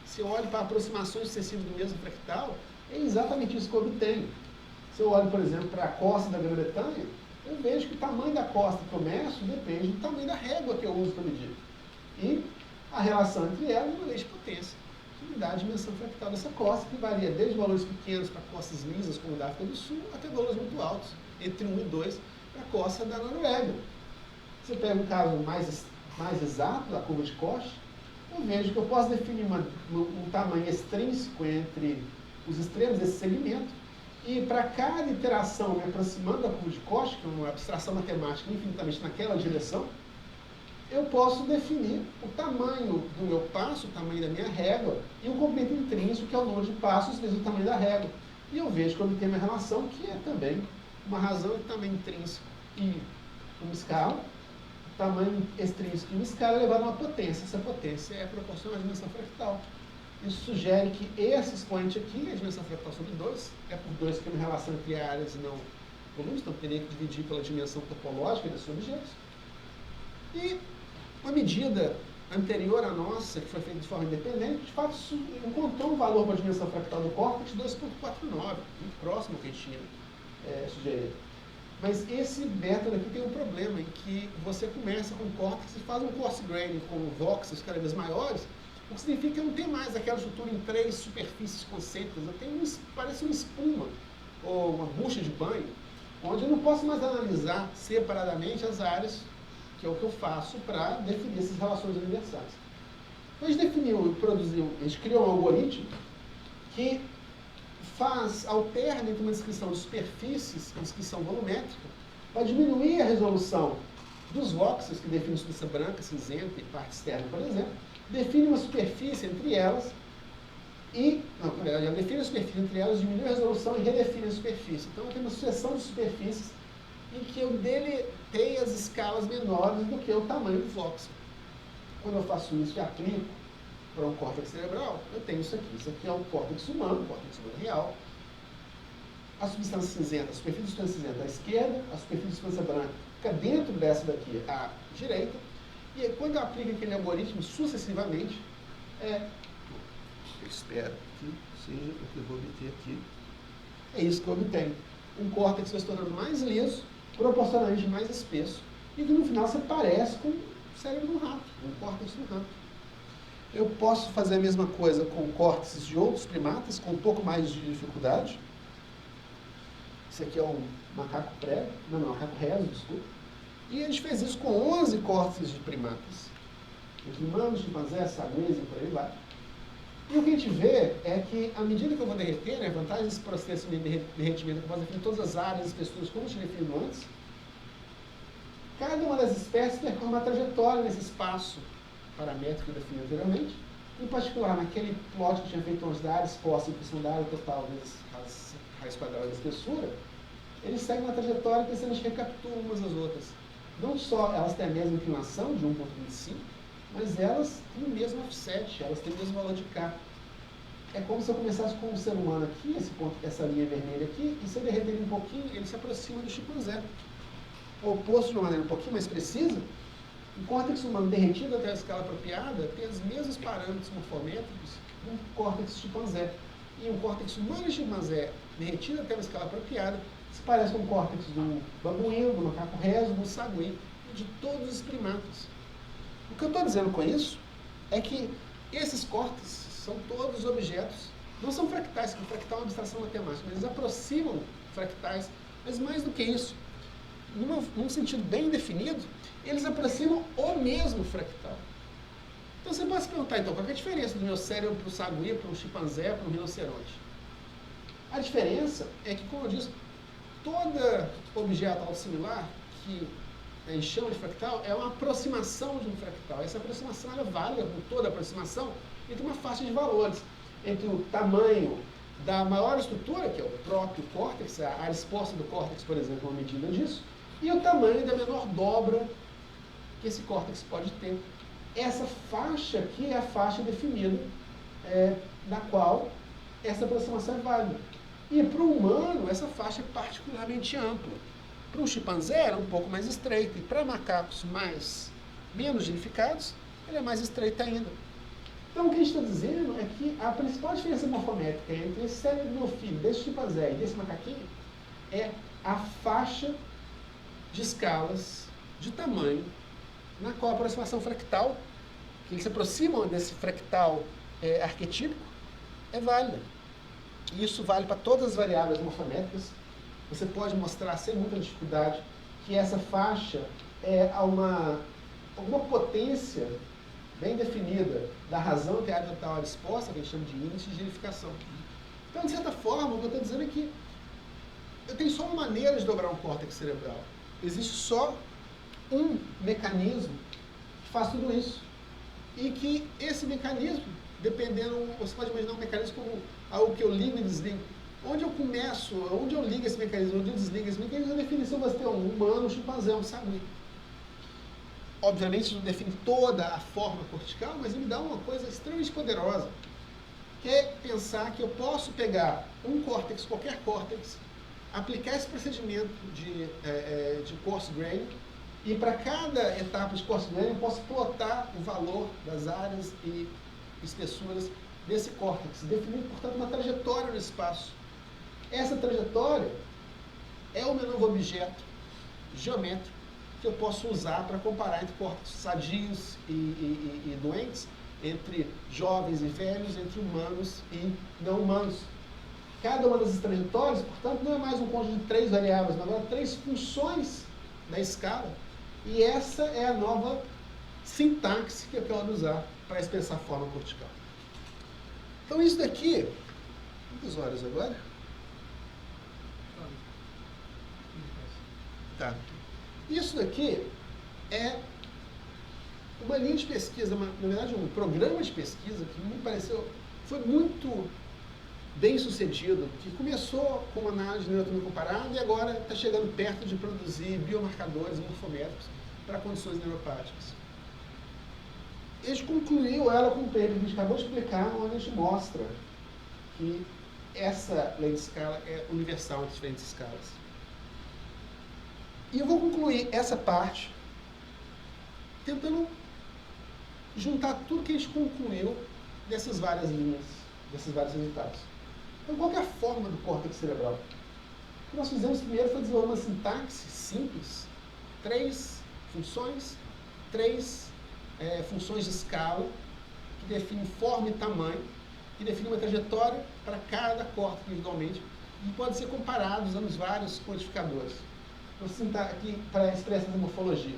Se eu olho para aproximações sucessivas do mesmo fractal, é exatamente isso que eu obtenho. Se eu olho, por exemplo, para a costa da Grã-Bretanha, eu vejo que o tamanho da costa que eu meço depende do tamanho da régua que eu uso para medir. E a relação entre elas é uma lei de potência, que me dá a dimensão fractal dessa costa, que varia desde valores pequenos para costas lisas, como da África do Sul, até valores muito altos, entre 1 e 2, para a costa da Noruega. Você pega um caso mais exato da curva de Koch, eu vejo que eu posso definir um tamanho extrínseco entre os extremos desse segmento, e para cada iteração me aproximando da curva de Koch, que é uma abstração matemática infinitamente naquela direção, eu posso definir o tamanho do meu passo, o tamanho da minha régua, e um comprimento intrínseco, que é o número de passos vezes o tamanho da régua. E eu vejo que eu obtenho uma relação que é também uma razão de tamanho intrínseco e uma escala, tamanho extrínseco e uma escala elevado a uma potência. Essa potência é proporcional à dimensão fractal. Isso sugere que esse expoente aqui, a dimensão fractal sobre 2, é por 2 que é uma relação entre áreas e não volumes, então teria que dividir pela dimensão topológica desses objetos. E uma medida anterior à nossa, que foi feita de forma independente, de fato encontrou um valor para a dimensão fractal do córtex de 2,49, muito próximo ao que a gente tinha sugerido. Mas esse método aqui tem um problema, em que você começa com córtex e faz um coarse graining com voxels cada vez maiores, o que significa que eu não tenho mais aquela estrutura em 3 superfícies concêntricas, eu tenho parece uma espuma, ou uma bucha de banho, onde eu não posso mais analisar separadamente as áreas, que é o que eu faço para definir essas relações universais. Então a gente definiu e produziu, a gente criou um algoritmo que alterna entre uma descrição de superfícies e descrição volumétrica, para diminuir a resolução dos voxels, que definem superfície branca, cinzenta e parte externa, por exemplo, define uma superfície entre elas ela define a superfície entre elas, diminui a resolução e redefine a superfície. Então eu tenho uma sucessão de superfícies em que eu deletei as escalas menores do que o tamanho do voxel. Quando eu faço isso e aplico para um córtex cerebral, eu tenho isso aqui. Isso aqui é o córtex humano real. A substância cinzenta, a superfície de substância cinzenta à esquerda, a superfície de substância branca fica dentro dessa daqui à direita. E quando eu aplico aquele algoritmo sucessivamente, eu espero que seja o que eu vou obter aqui. É isso que eu obtenho. Um córtex vai se tornando mais liso, proporcionalmente mais espesso, e que no final você parece com o cérebro do rato, um córtex do rato. Eu posso fazer a mesma coisa com córtex de outros primatas, com um pouco mais de dificuldade. Esse aqui é um macaco macaco reso, desculpa. E a gente fez isso com 11 córtex de primatas. Entre humanos, chimpanzés, saguês e por aí vai. E o que a gente vê é que, à medida que eu vou derreter, a vantagem desse processo de derretimento é que eu posso definir todas as áreas, espessuras, como eu tinha definido antes, cada uma das espécies percorre uma trajetória nesse espaço paramétrico que eu defini anteriormente. Em particular, naquele plot que eu tinha feito antes da área exposta, em função da área total vezes a raiz quadrada da espessura, eles seguem uma trajetória que eles recapitulam umas às outras. Não só elas têm a mesma inclinação de 1,25, mas elas têm o mesmo offset, elas têm o mesmo valor de K. É como se eu começasse com um ser humano aqui, essa linha vermelha aqui, e se eu derreter ele um pouquinho, ele se aproxima do chimpanzé. Oposto de uma maneira um pouquinho mais precisa, o córtex humano derretido até a escala apropriada tem os mesmos parâmetros morfométricos de um córtex chimpanzé. E um córtex humano e chimpanzé derretido até uma escala apropriada se parece com o córtex do babuíno, do macaco reso, do sagui e de todos os primatas. O que eu estou dizendo com isso é que esses córtex são todos objetos, não são fractais, porque fractal é uma abstração matemática, mas eles aproximam fractais, mas mais do que isso, num sentido bem definido, eles aproximam o mesmo fractal. Então você pode se perguntar, então, qual é a diferença do meu cérebro para o sagui, para o chimpanzé, para o rinoceronte? A diferença é que, como eu disse, todo objeto autossimilar que a gente chama de fractal é uma aproximação de um fractal. Essa aproximação ela é válida por toda aproximação entre uma faixa de valores, entre o tamanho da maior estrutura, que é o próprio córtex, a área exposta do córtex, por exemplo, é uma medida disso, e o tamanho da menor dobra, que esse córtex pode ter. Essa faixa aqui é a faixa definida na qual essa aproximação é válida. E para o humano, essa faixa é particularmente ampla. Para um chimpanzé, ela é um pouco mais estreita. E para macacos menos genificados, ela é mais estreita ainda. Então, o que a gente está dizendo é que a principal diferença morfométrica entre esse cérebro do meu filho, desse chimpanzé e desse macaquinho, é a faixa de escalas de tamanho na qual a aproximação fractal, que eles se aproximam desse fractal arquetípico, é válida. E isso vale para todas as variáveis morfométricas. Você pode mostrar sem muita dificuldade que essa faixa é alguma potência bem definida da razão entre a área total e a área exposta, que a gente chama de índice de genificação. Então, de certa forma, o que eu estou dizendo é que eu tenho só uma maneira de dobrar um córtex cerebral. Existe só um mecanismo que faz tudo isso. E que esse mecanismo, dependendo, você pode imaginar um mecanismo como algo que eu ligo e desligo. Onde eu ligo esse mecanismo, onde eu desligo esse mecanismo, a definição vai ter um humano, um chimpanzé, um sagui. Obviamente, isso não define toda a forma cortical, mas me dá uma coisa extremamente poderosa, que é pensar que eu posso pegar um córtex, qualquer córtex, aplicar esse procedimento de coarse grain, e para cada etapa de coarse grain eu posso plotar o valor das áreas e espessuras desse córtex, definindo, portanto, uma trajetória no espaço. Essa trajetória é o meu novo objeto geométrico que eu posso usar para comparar entre córtex sadios e doentes, entre jovens e velhos, entre humanos e não humanos. Cada uma dessas trajetórias, portanto, não é mais um conjunto de 3 variáveis, mas agora 3 funções da escala. E essa é a nova sintaxe que eu quero usar para expressar a forma cortical. Então, isso daqui... Quantas horas agora? Tá. Isso daqui é uma linha de pesquisa, na verdade um programa de pesquisa que me pareceu, foi muito bem sucedido, que começou com uma análise de neuroanatomia comparada e agora está chegando perto de produzir biomarcadores morfométricos para condições neuropáticas. A gente concluiu ela com um paper que a gente acabou de explicar, onde a gente mostra que essa lei de escala é universal entre diferentes escalas. E eu vou concluir essa parte tentando juntar tudo que a gente concluiu dessas várias linhas, desses vários resultados. Então, qual que é a forma do córtex cerebral? O que nós fizemos primeiro foi desenvolver uma sintaxe simples, 3 funções, 3 funções de escala, que definem forma e tamanho, que definem uma trajetória para cada córtex individualmente, e podem ser comparados usando os vários codificadores. Vou citar aqui para expressar essa morfologia.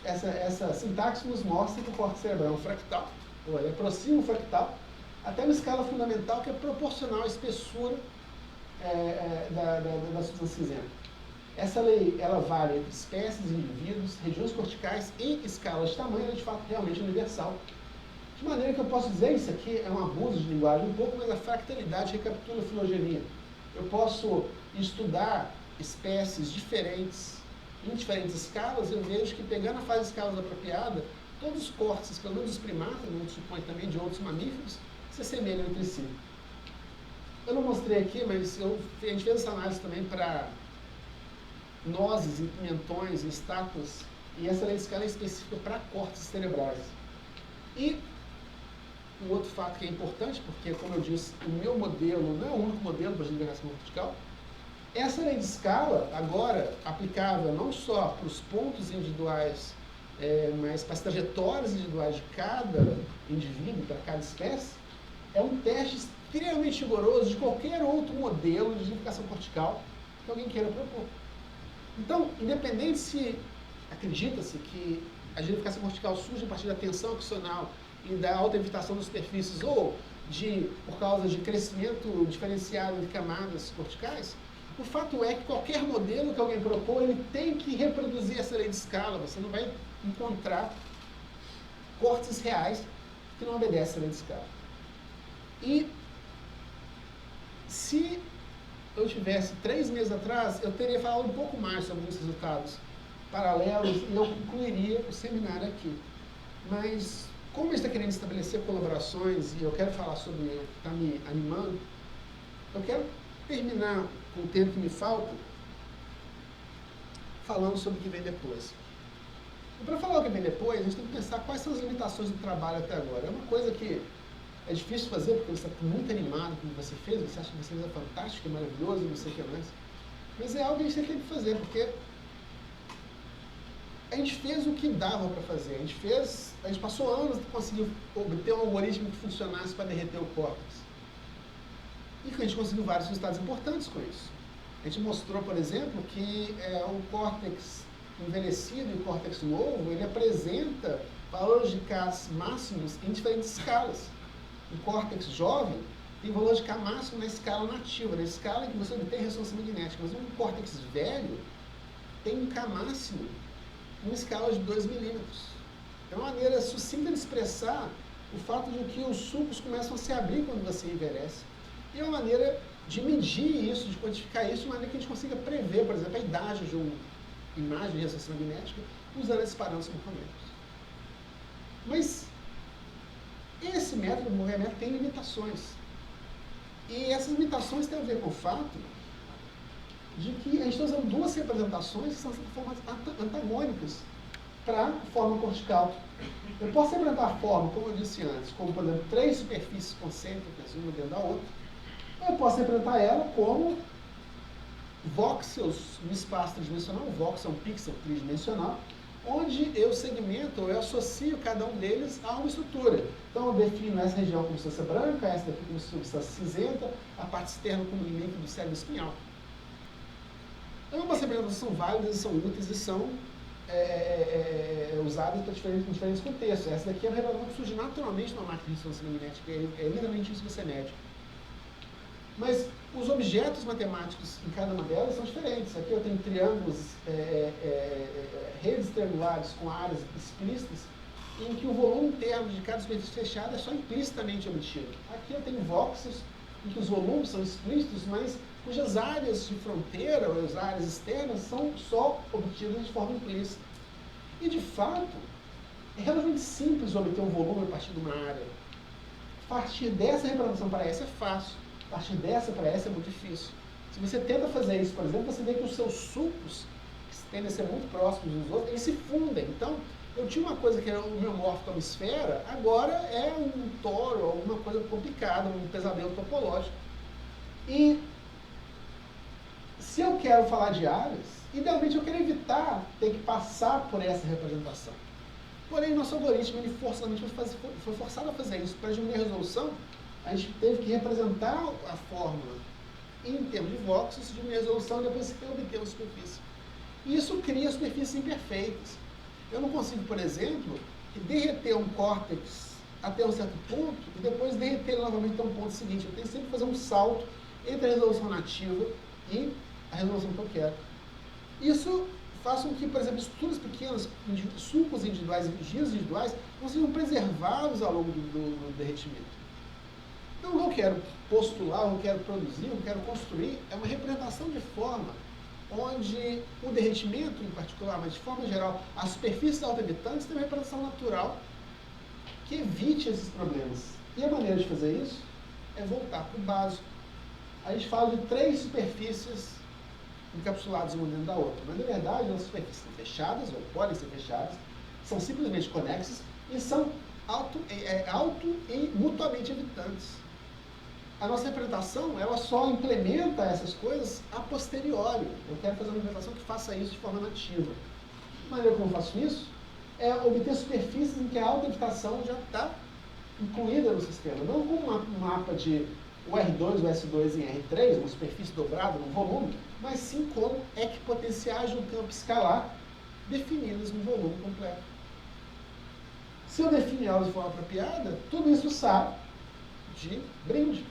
Essa sintaxe nos mostra que o córtex cerebral é um fractal, ou ele aproxima um fractal, até uma escala fundamental que é proporcional à espessura da substância cinzenta. Essa lei, ela vale entre espécies, indivíduos, regiões corticais e escalas de tamanho, ela é de fato realmente universal. De maneira que eu posso dizer, isso aqui é um abuso de linguagem um pouco, mas a fractalidade recapitula a filogenia. Eu posso estudar espécies diferentes, em diferentes escalas, eu vejo que pegando a fase de escalas apropriada, todos os córtices, pelo menos os primatas, não supõe também de outros mamíferos, se assemelham entre si. Eu não mostrei aqui, mas a gente fez essa análise também para nozes, e pimentões, e estátuas, e essa lei de escala é específica para córtices cerebrais. E um outro fato que é importante, porque, como eu disse, o meu modelo não é o único modelo para a genificação cortical. Essa lei de escala, agora aplicável não só para os pontos individuais, mas para as trajetórias individuais de cada indivíduo, para cada espécie, é um teste extremamente rigoroso de qualquer outro modelo de genificação cortical que alguém queira propor. Então, independente se acredita-se que a genificação cortical surge a partir da tensão axonal e da alta evitação das superfícies ou por causa de crescimento diferenciado de camadas corticais, o fato é que qualquer modelo que alguém propor, ele tem que reproduzir essa lei de escala. Você não vai encontrar córtices reais que não obedecem à lei de escala. E se eu tivesse 3 meses atrás, eu teria falado um pouco mais sobre esses resultados. paralelos e eu concluiria o seminário aqui. Mas, como a gente está querendo estabelecer colaborações e eu quero falar sobre o que está me animando, eu quero terminar com o tempo que me falta falando sobre o que vem depois. E para falar o que vem depois, a gente tem que pensar quais são as limitações do trabalho até agora. É uma coisa que é difícil fazer, porque você está muito animado com o que você fez, você acha que você é fantástico, é maravilhoso, não sei o que mais. Mas é algo que a gente tem que fazer, porque a gente fez o que dava para fazer. A gente passou anos conseguindo obter um algoritmo que funcionasse para derreter o córtex. E a gente conseguiu vários resultados importantes com isso. A gente mostrou, por exemplo, que o córtex envelhecido e o córtex novo, ele apresenta valores de K máximos em diferentes escalas. O córtex jovem tem valor de K máximo na escala nativa, na escala em que você obtém ressonância magnética. Mas um córtex velho tem um K máximo em uma escala de 2 milímetros. É uma maneira sucinta de expressar o fato de que os sulcos começam a se abrir quando você envelhece. E é uma maneira de medir isso, de quantificar isso, de maneira que a gente consiga prever, por exemplo, a idade de uma imagem de ressonância magnética usando esses parâmetros morfomêtricos. Mas esse método de movimento tem limitações. E essas limitações têm a ver com o fato de que a gente está usando duas representações que são formas antagônicas para a forma cortical. Eu posso representar a forma, como eu disse antes, como, por exemplo, 3 superfícies concêntricas, uma dentro da outra. Ou eu posso representar ela como voxels no espaço tridimensional. O voxel é um pixel tridimensional, onde eu segmento, eu associo cada um deles a uma estrutura. Então eu defino essa região como substância branca, essa daqui como substância cinzenta, a parte externa como líquido do cérebro espinhal. Ambas representações são válidas, são úteis e são usadas para diferentes contextos. Essa daqui é uma representação que surge naturalmente numa máquina de ressonância magnética, é literalmente isso que você mede. Mas os objetos matemáticos em cada uma delas são diferentes. Aqui eu tenho triângulos, redes triangulares com áreas explícitas, em que o volume interno de cada superfície fechada é só implicitamente obtido. Aqui eu tenho voxels, em que os volumes são explícitos, mas cujas áreas de fronteira, ou as áreas externas, são só obtidas de forma implícita. E, de fato, é relativamente simples obter um volume a partir de uma área. A partir dessa representação para essa é fácil. A partir dessa para essa é muito difícil. Se você tenta fazer isso, por exemplo, você vê que os seus sulcos, que tendem a ser muito próximos uns dos outros, eles se fundem. Então, eu tinha uma coisa que era o meu morfo como esfera, agora é um toro, alguma coisa complicada, um pesadelo topológico. E se eu quero falar de áreas, idealmente eu quero evitar ter que passar por essa representação. Porém, nosso algoritmo ele forçadamente foi forçado a fazer isso. Para diminuir a resolução, a gente teve que representar a fórmula em termos de voxels, diminuir a resolução e depois obter uma superfície. E isso cria superfícies imperfeitas. Eu não consigo, por exemplo, derreter um córtex até um certo ponto e depois derreter ele novamente até um ponto seguinte. Eu tenho sempre que fazer um salto entre a resolução nativa e a resolução que eu quero. Isso faz com que, por exemplo, estruturas pequenas, sulcos individuais e giros individuais, não sejam preservados ao longo do derretimento. Então, o que eu quero postular, o que eu quero produzir, o que eu quero construir é uma representação de forma onde o derretimento, em particular, mas de forma geral, as superfícies auto-habitantes têm uma representação natural que evite esses problemas. E a maneira de fazer isso é voltar para o básico. A gente fala de 3 superfícies encapsuladas uma dentro da outra, mas na verdade as superfícies são fechadas, ou podem ser fechadas, são simplesmente conexas e são auto e mutuamente evitantes. A nossa representação, ela só implementa essas coisas a posteriori. Eu quero fazer uma implementação que faça isso de forma nativa. A maneira como eu faço isso é obter superfícies em que a autoevitação já está incluída no sistema. Não como um mapa de o R2, o S2 em R3, uma superfície dobrada no volume, mas sim como equipotenciais de um campo escalar definidas no volume completo. Se eu definir elas de forma apropriada, tudo isso sai de brinde.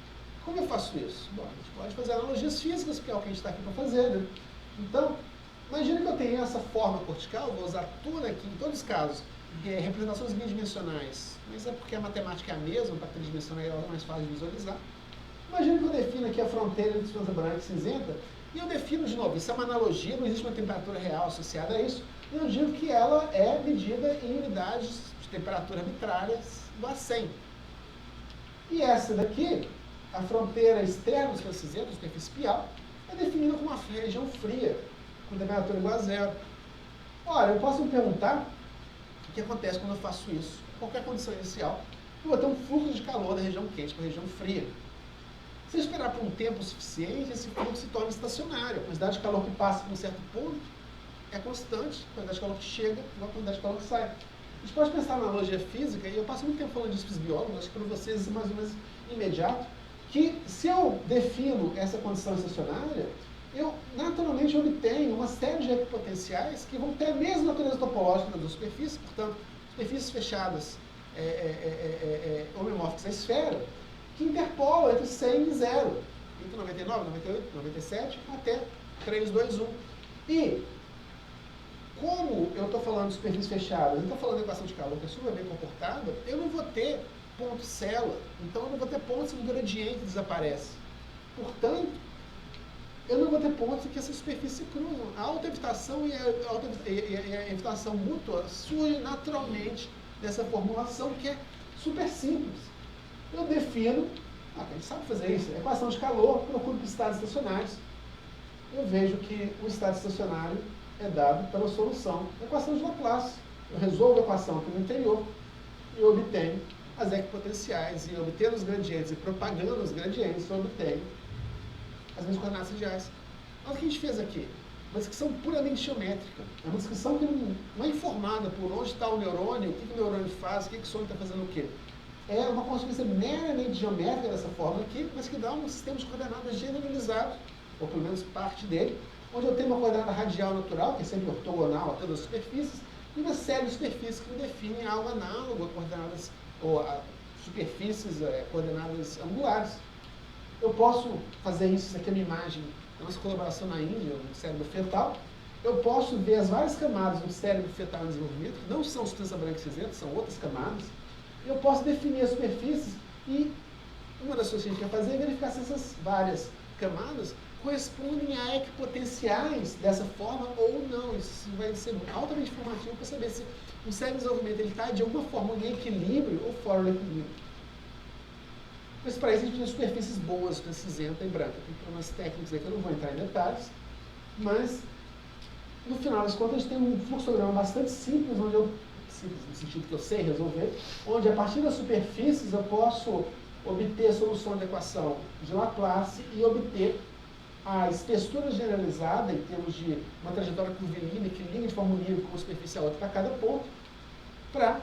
Como eu faço isso? Bom, a gente pode fazer analogias físicas, que é o que a gente está aqui para fazer, né? Então, imagina que eu tenho essa forma cortical, vou usar tudo aqui, em todos os casos, representações bidimensionais, mas é porque a matemática é a mesma, para tridimensional é mais fácil de visualizar. Imagina que eu defino aqui a fronteira entre substância branca e cinzenta, e eu defino de novo, isso é uma analogia, não existe uma temperatura real associada a isso, e eu digo que ela é medida em unidades de temperatura arbitrárias do a 100. E essa daqui, a fronteira externa do substância cinzenta, superfície pial, é definida como uma região fria, com temperatura igual a zero. Ora, eu posso me perguntar o que acontece quando eu faço isso. Qualquer condição inicial, eu vou ter um fluxo de calor da região quente para a região fria. Se eu esperar por um tempo suficiente, esse fluxo se torna estacionário. A quantidade de calor que passa por um certo ponto é constante, a quantidade de calor que chega igual a quantidade de calor que sai. A gente pode pensar na analogia física, e eu passo muito tempo falando disso para os biólogos, acho que para vocês é mais ou menos imediato, que se eu defino essa condição estacionária, eu naturalmente obtenho uma série de equipotenciais que vão ter a mesma natureza topológica da superfície, portanto, superfícies fechadas homomórficas à esfera, que interpolam entre 100 e 0, entre 99, 98, 97 até 3, 2, 1. E, como eu estou falando de superfícies fechadas, eu estou falando de equação de calor que é super bem comportada, eu não vou ter ponto célula, então eu não vou ter pontos em que o gradiente desaparece. Portanto, eu não vou ter pontos em que essas superfícies se cruzam. A autoevitação e a evitação mútua surgem naturalmente dessa formulação que é super simples. Eu defino, a gente sabe fazer isso, a equação de calor, procuro por estados estacionários. Eu vejo que o estado estacionário é dado pela solução da equação de Laplace. Eu resolvo a equação aqui no interior e obtenho as equipotenciais, e obtendo os gradientes e propagando os gradientes, eu obtenho as minhas coordenadas radiais. Olha o que a gente fez aqui. Uma descrição puramente geométrica. É uma descrição que não é informada por onde está o neurônio, o que o neurônio faz, o que o sonho está fazendo o quê. É uma consequência meramente geométrica dessa forma aqui, mas que dá um sistema de coordenadas generalizado, ou pelo menos parte dele, onde eu tenho uma coordenada radial natural, que é sempre ortogonal a todas as superfícies, e uma série de superfícies que me definem algo análogo a coordenadas, ou a superfícies coordenadas angulares. Eu posso fazer isso aqui é uma imagem, nossa colaboração na Índia, no cérebro fetal. Eu posso ver as várias camadas do cérebro fetal em desenvolvimento, que não são substância branca e cinzenta, são outras camadas. Eu posso definir as superfícies e uma das coisas que a gente quer fazer é verificar se essas várias camadas correspondem a equipotenciais dessa forma ou não. Isso vai ser altamente informativo para saber se o cérebro de desenvolvimento está de alguma forma em equilíbrio ou fora do equilíbrio. Mas para isso a gente precisa de superfícies boas, cinzenta e branca. Tem problemas técnicos aí que eu não vou entrar em detalhes, mas no final das contas a gente tem um fluxograma bastante simples, simples no sentido que eu sei resolver, onde a partir das superfícies eu posso obter a solução da equação de Laplace e obter a espessura generalizada em termos de uma trajetória curvilínea que liga de forma unívocamente com uma superfície a outra para cada ponto, para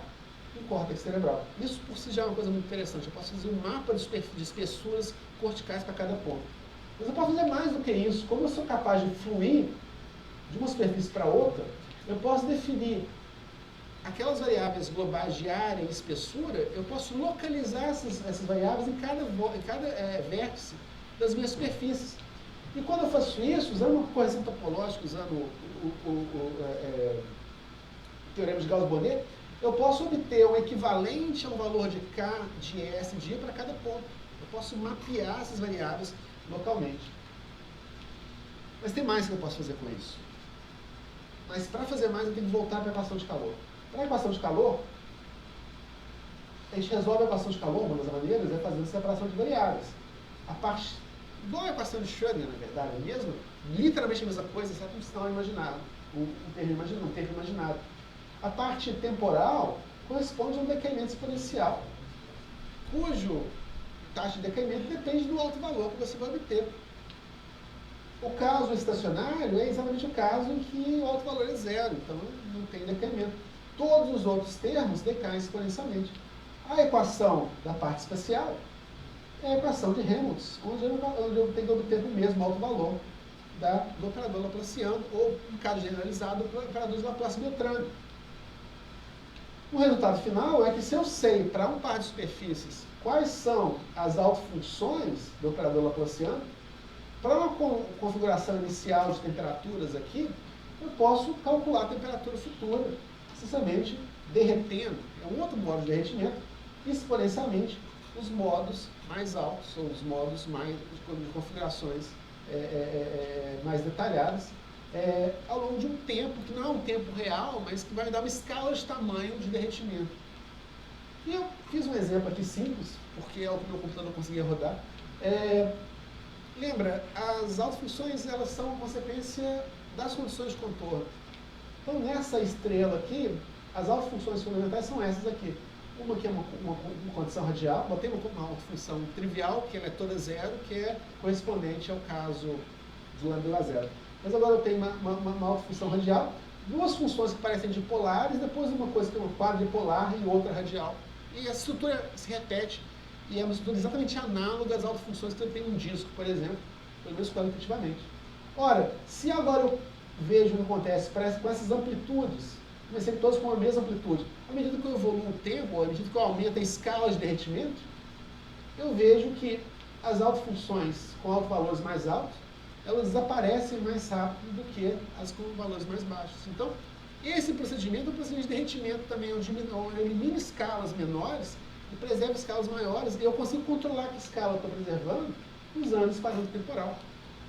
o córtex cerebral. Isso por si já é uma coisa muito interessante. Eu posso fazer um mapa de espessuras corticais para cada ponto. Mas eu posso fazer mais do que isso. Como eu sou capaz de fluir de uma superfície para outra, eu posso definir aquelas variáveis globais de área e espessura, eu posso localizar essas variáveis em cada vértice das minhas superfícies. E quando eu faço isso, usando uma correção topológica, usando o teorema de Gauss-Bonnet, eu posso obter o equivalente ao valor de K, de S, de I para cada ponto. Eu posso mapear essas variáveis localmente. Mas tem mais que eu posso fazer com isso. Mas para fazer mais, eu tenho que voltar para a equação de calor. Para a equação de calor, a gente resolve a equação de calor, uma das maneiras é fazendo separação de variáveis. A parte, igual a equação de Schrödinger, na verdade, é mesmo, literalmente a mesma coisa, exceto um sinal imaginado, um termo imaginado. A parte temporal corresponde a um decaimento exponencial, cujo taxa de decaimento depende do alto valor que você vai obter. O caso estacionário é exatamente o caso em que o alto valor é zero, então não tem decaimento. Todos os outros termos decaem exponencialmente. A equação da parte espacial é a equação de Helmholtz, onde eu tenho que obter o mesmo alto valor do operador laplaciano, ou, no caso generalizado, do operador de Laplace-Beltrame. O resultado final é que se eu sei para um par de superfícies quais são as autofunções do operador laplaciano, para uma configuração inicial de temperaturas aqui, eu posso calcular a temperatura futura, essencialmente derretendo, é um outro modo de derretimento, exponencialmente os modos mais altos, ou os modos mais, de configurações mais detalhadas, ao longo de um tempo, que não é um tempo real, mas que vai dar uma escala de tamanho de derretimento. E eu fiz um exemplo aqui simples, porque é o que o meu computador conseguia rodar. Lembra, as autofunções, elas são uma consequência das condições de contorno. Então, nessa estrela aqui, as autofunções fundamentais são essas aqui. Uma que é uma condição radial, botei uma autofunção trivial, que ela é toda zero, que é correspondente ao caso de lambda zero. Mas agora eu tenho uma autofunção radial, duas funções que parecem dipolares, depois uma coisa que é uma quadripolar e outra radial. E a estrutura se repete, e é uma estrutura exatamente análoga às autofunções que eu tenho um disco, por exemplo, pelo menos qualitativamente. Ora, se agora eu vejo o que acontece com essas amplitudes, comecei todos com a mesma amplitude, à medida que eu evoluo o tempo, à medida que eu aumento a escala de derretimento, eu vejo que as autofunções com autovalores mais altos, elas desaparecem mais rápido do que as com valores mais baixos. Então, esse procedimento é um procedimento de derretimento também, onde eu elimino escalas menores e preservo escalas maiores, e eu consigo controlar que escala eu estou preservando usando esse parâmetro temporal.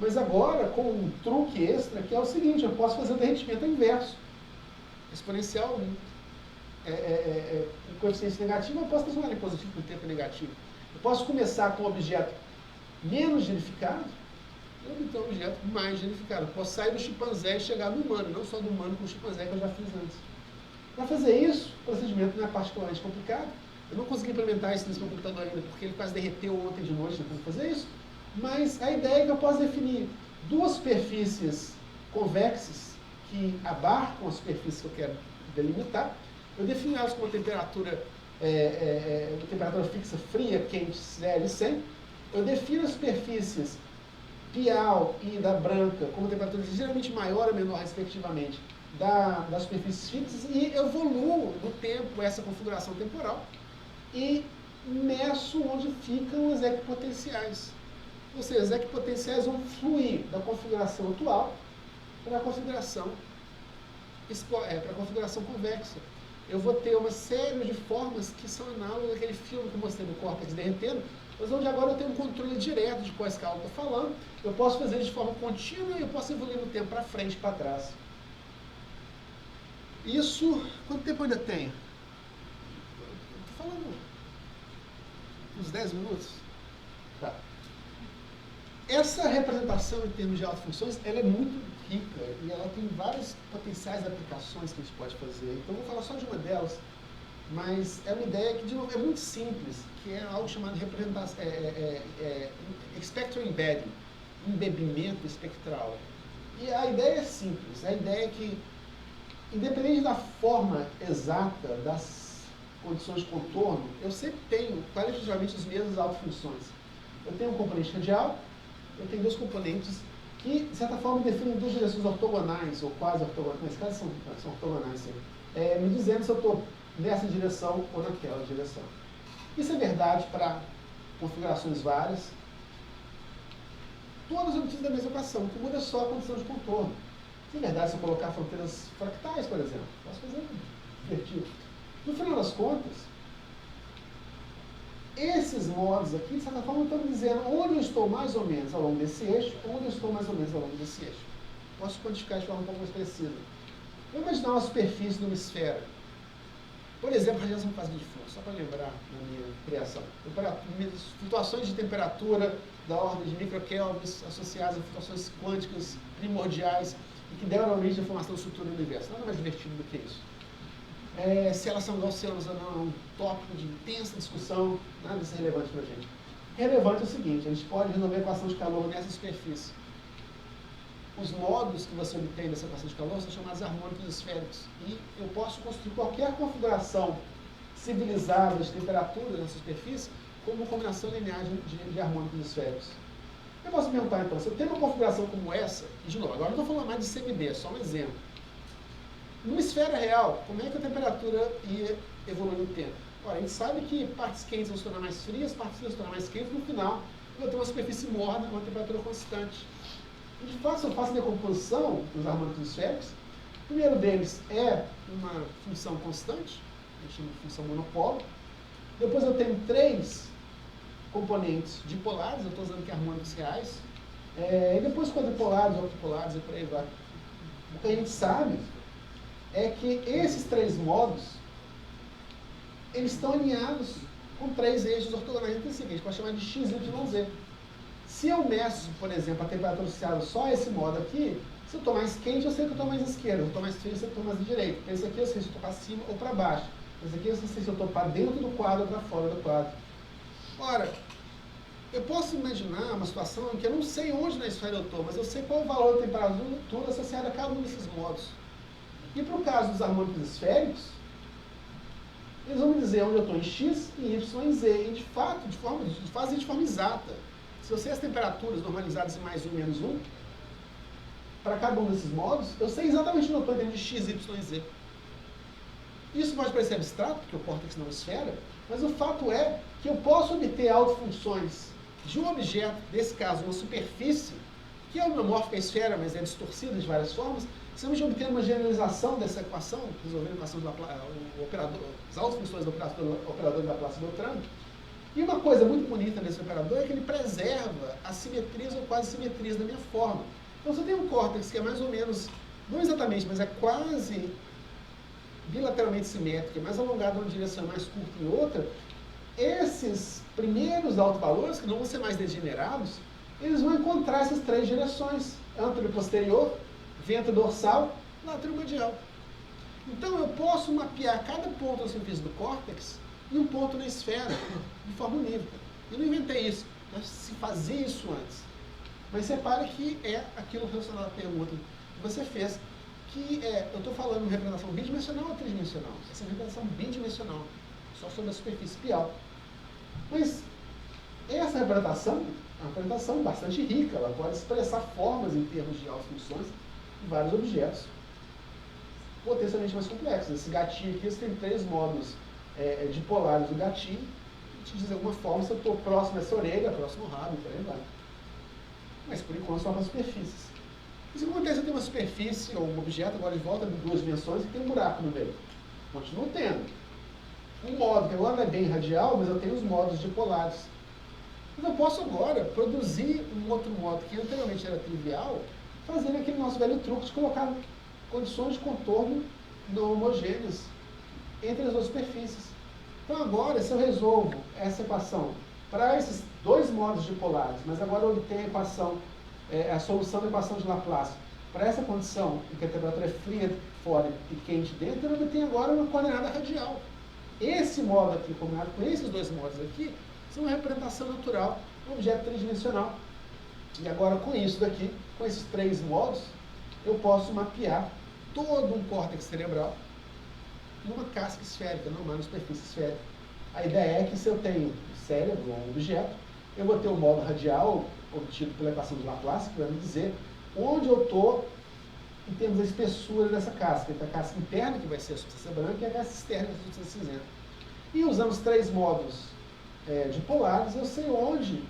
Mas agora, com um truque extra, que é o seguinte, eu posso fazer o derretimento inverso. Exponencial com coeficiente negativo, eu posso transformar em positivo com tempo negativo. Eu posso começar com um objeto menos genificado e obter um objeto mais genificado. Eu posso sair do chimpanzé e chegar no humano, não só do humano com o chimpanzé que eu já fiz antes. Para fazer isso, o procedimento não é particularmente complicado. Eu não consegui implementar isso nesse meu computador ainda, porque ele quase derreteu ontem de noite, não como fazer isso. Mas a ideia é que eu posso definir duas superfícies convexas que abarcam a superfície que eu quero delimitar. Eu defino elas com uma temperatura fixa, fria, quente, 0 e 100. Eu defino as superfícies pial e da branca com uma temperatura ligeiramente maior ou menor, respectivamente, das superfícies fixas, e evoluo no tempo essa configuração temporal e meço onde ficam as equipotenciais. Ou seja, as equipotenciais vão fluir da configuração atual para a configuração convexa. Eu vou ter uma série de formas que são análogas àquele filme que eu mostrei do córtex derretendo, mas onde agora eu tenho um controle direto de qual escala eu estou falando. Eu posso fazer de forma contínua e eu posso evoluir no tempo para frente e para trás. Isso, quanto tempo eu ainda tenho? Estou falando uns 10 minutos. Tá. Essa representação em termos de autofunções, ela é muito rica e ela tem várias potenciais aplicações que a gente pode fazer. Então, eu vou falar só de uma delas, mas é uma ideia que, de novo, é muito simples, que é algo chamado representação, spectral embedding, embebimento espectral. E a ideia é simples, a ideia é que, independente da forma exata das condições de contorno, eu sempre tenho qualitativamente as mesmas autofunções. Eu tenho um componente radial, eu tenho dois componentes que, de certa forma, definem duas direções ortogonais, ou quase ortogonais, nesse caso são ortogonais, me dizendo se eu estou nessa direção ou naquela direção. Isso é verdade para configurações várias. Todas obtidas da mesma equação, o que muda é só a condição de contorno. Isso é verdade se eu colocar fronteiras fractais, por exemplo. Posso fazer divertido. No final das contas, esses modos aqui, de certa forma, estão me dizendo onde eu estou mais ou menos ao longo desse eixo, onde eu estou mais ou menos ao longo desse eixo. Posso quantificar de forma um pouco mais precisa. Vamos imaginar uma superfície de uma esfera. Por exemplo, radiação cósmica de fluxo, só para lembrar da minha criação. Flutuações de temperatura da ordem de microkelvins associadas a flutuações quânticas primordiais e que deram origem à formação da estrutura do universo. Nada mais divertido do que isso. Se elas são gaussianas ou não, é um tópico de intensa discussão, nada disso é relevante para a gente. Relevante é o seguinte, a gente pode resolver a equação de calor nessa superfície. Os modos que você obtém dessa equação de calor são chamados harmônicos esféricos. E eu posso construir qualquer configuração civilizada de temperatura nessa superfície como uma combinação linear de harmônicos esféricos. Eu posso perguntar então, se eu tenho uma configuração como essa, e de novo, agora não estou falando mais de CMD, é só um exemplo. Numa esfera real, como é que a temperatura ia evoluir no tempo? Ora, a gente sabe que partes quentes vão se tornar mais frias, partes frias vão se tornar mais quentes, no final eu vou ter uma superfície morna com uma temperatura constante. E de fato, se eu faço a decomposição dos harmônicos esféricos, o primeiro deles é uma função constante, a gente chama de função monopolo. Depois eu tenho 3 componentes dipolares, eu estou usando aqui harmônicos reais, e depois quadripolares, octupolares e por aí vai. O que a gente sabe é que esses três modos, eles estão alinhados com três eixos ortogonais entre si, que a gente pode chamar de x, y, z. Se eu meço, por exemplo, a temperatura associada só a esse modo aqui, se eu estou mais quente, eu sei que eu estou mais à esquerda. Se eu estou mais frio, eu sei que eu estou mais à direita. Para esse aqui, eu sei se eu estou para cima ou para baixo. Para esse aqui, eu sei se eu estou para dentro do quadro ou para fora do quadro. Ora, eu posso imaginar uma situação em que eu não sei onde na esfera eu estou, mas eu sei qual o valor da temperatura associada a cada um desses modos. E para o caso dos harmônicos esféricos, eles vão me dizer onde eu estou em x, em y e em z. E de fato, fazem de forma exata. Se eu sei as temperaturas normalizadas em mais 1 menos 1, para cada um desses modos, eu sei exatamente onde eu estou em termos de x, y e z. Isso pode parecer abstrato, porque o córtex não é uma esfera, mas o fato é que eu posso obter autofunções de um objeto, nesse caso uma superfície, que é homomórfica à esfera, mas é distorcida de várias formas, simplesmente obtendo uma generalização dessa equação, resolvendo a equação do as autofunções do operador de Laplace-Beltrame. E uma coisa muito bonita desse operador é que ele preserva as simetrias ou quase simetrias da minha forma. Então, se eu tenho um córtex que é mais ou menos, não exatamente, mas é quase bilateralmente simétrico, é mais alongado em uma direção e mais curto em outra, esses primeiros autovalores, que não vão ser mais degenerados, eles vão encontrar essas três direções, anterior e posterior, vento dorsal, lateral medial. Então, eu posso mapear cada ponto da superfície do córtex e um ponto na esfera, de forma unívoca. Eu não inventei isso, já se fazia isso antes. Mas repare que é aquilo relacionado à pergunta que você fez, que eu estou falando de representação bidimensional ou tridimensional? Essa é uma representação bidimensional, só sobre a superfície pial. Mas essa representação é uma representação bastante rica, ela pode expressar formas em termos de autofunções de vários objetos potencialmente mais complexos. Esse gatinho aqui, tem três modos dipolares do gatinho, que te diz de alguma forma se eu estou próximo a essa orelha, próximo ao rabo, por aí vai. Mas por enquanto só para superfícies. E se acontece eu tenho uma superfície ou um objeto agora de volta de duas dimensões e tem um buraco no meio? Continuo tendo. Um modo que agora não é bem radial, mas eu tenho os modos dipolares. Mas eu posso agora produzir um outro modo que anteriormente era trivial, fazendo aquele nosso velho truque de colocar condições de contorno não homogêneas entre as duas superfícies. Então agora, se eu resolvo essa equação para esses dois modos dipolares, mas agora eu obtenho a equação, a solução da equação de Laplace para essa condição em que a temperatura é fria fora e quente dentro, eu obtenho agora uma coordenada radial. Esse modo aqui, combinado com esses dois modos aqui, são uma representação natural do objeto tridimensional. E agora com isso daqui, com esses três modos, eu posso mapear todo um córtex cerebral numa casca esférica, numa superfície esférica. A ideia é que se eu tenho cérebro ou um objeto, eu vou ter o modo radial obtido pela equação de Laplace, que vai me dizer onde eu estou em termos da espessura dessa casca. Então, a casca interna, que vai ser a substância branca, e a casca externa, que é a substância cinzenta. E usando os três modos dipolares, eu sei onde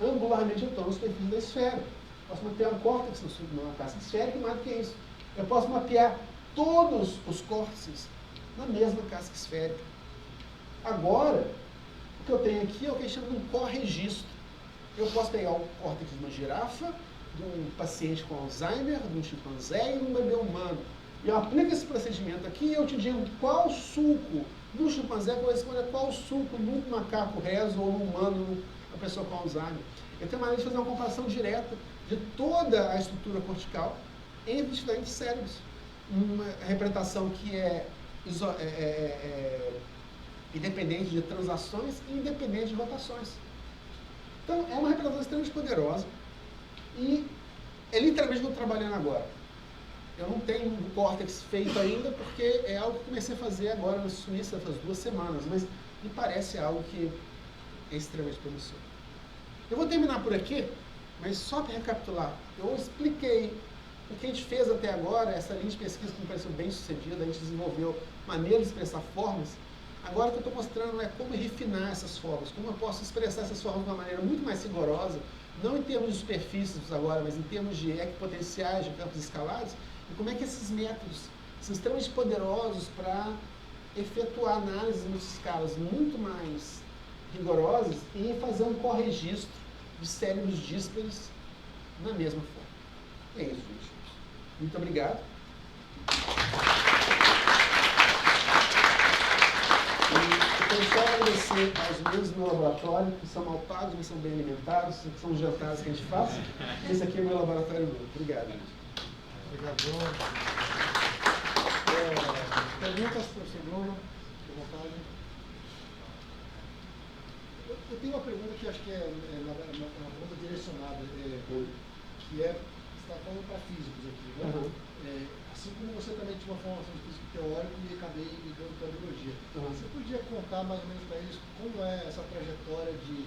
angularmente eu estou na superfície da esfera. Posso mapear um córtex numa casca esférica e mais do que isso. Eu posso mapear todos os córtices na mesma casca esférica. Agora, o que eu tenho aqui é o que a gente chama de um corregistro. Eu posso pegar o córtex de uma girafa, de um paciente com Alzheimer, de um chimpanzé e de um bebê humano. E eu aplico esse procedimento aqui e eu te digo qual suco no chimpanzé corresponde a qual suco no macaco rezo ou no humano, na pessoa com Alzheimer. Eu tenho maneira de fazer uma comparação direta de toda a estrutura cortical entre diferentes cérebros. Uma representação que é independente de transações e independente de rotações. Então, é uma representação extremamente poderosa e é literalmente o que eu estou trabalhando agora. Eu não tenho um córtex feito ainda porque é algo que eu comecei a fazer agora na Suíça faz 2 semanas, mas me parece algo que é extremamente promissor. Eu vou terminar por aqui, mas só para recapitular, eu expliquei o que a gente fez até agora, essa linha de pesquisa que me pareceu bem sucedida, a gente desenvolveu maneiras de expressar formas. Agora o que eu estou mostrando é como refinar essas formas, como eu posso expressar essas formas de uma maneira muito mais rigorosa, não em termos de superfícies agora, mas em termos de equipotenciais, de campos escalares, e como é que esses métodos são extremamente poderosos para efetuar análises em muitas escalas muito mais rigorosas em fazer um corregistro de cérebros díspares na mesma forma. É isso, gente. Muito obrigado. E eu quero só agradecer aos membros do meu laboratório, que são mal pagos, mas são bem alimentados, que são os jantares que a gente faz. Esse aqui é o meu laboratório novo. Obrigado, gente. Obrigado. Perguntas, professor Bruno? Fique à vontade. Eu tenho uma pergunta que acho que é uma pergunta direcionada, que é, você está falando para físicos aqui, né? Assim como você também tinha uma formação de físico teórico e acabei ligando para a biologia. Você podia contar mais ou menos para eles como é essa trajetória de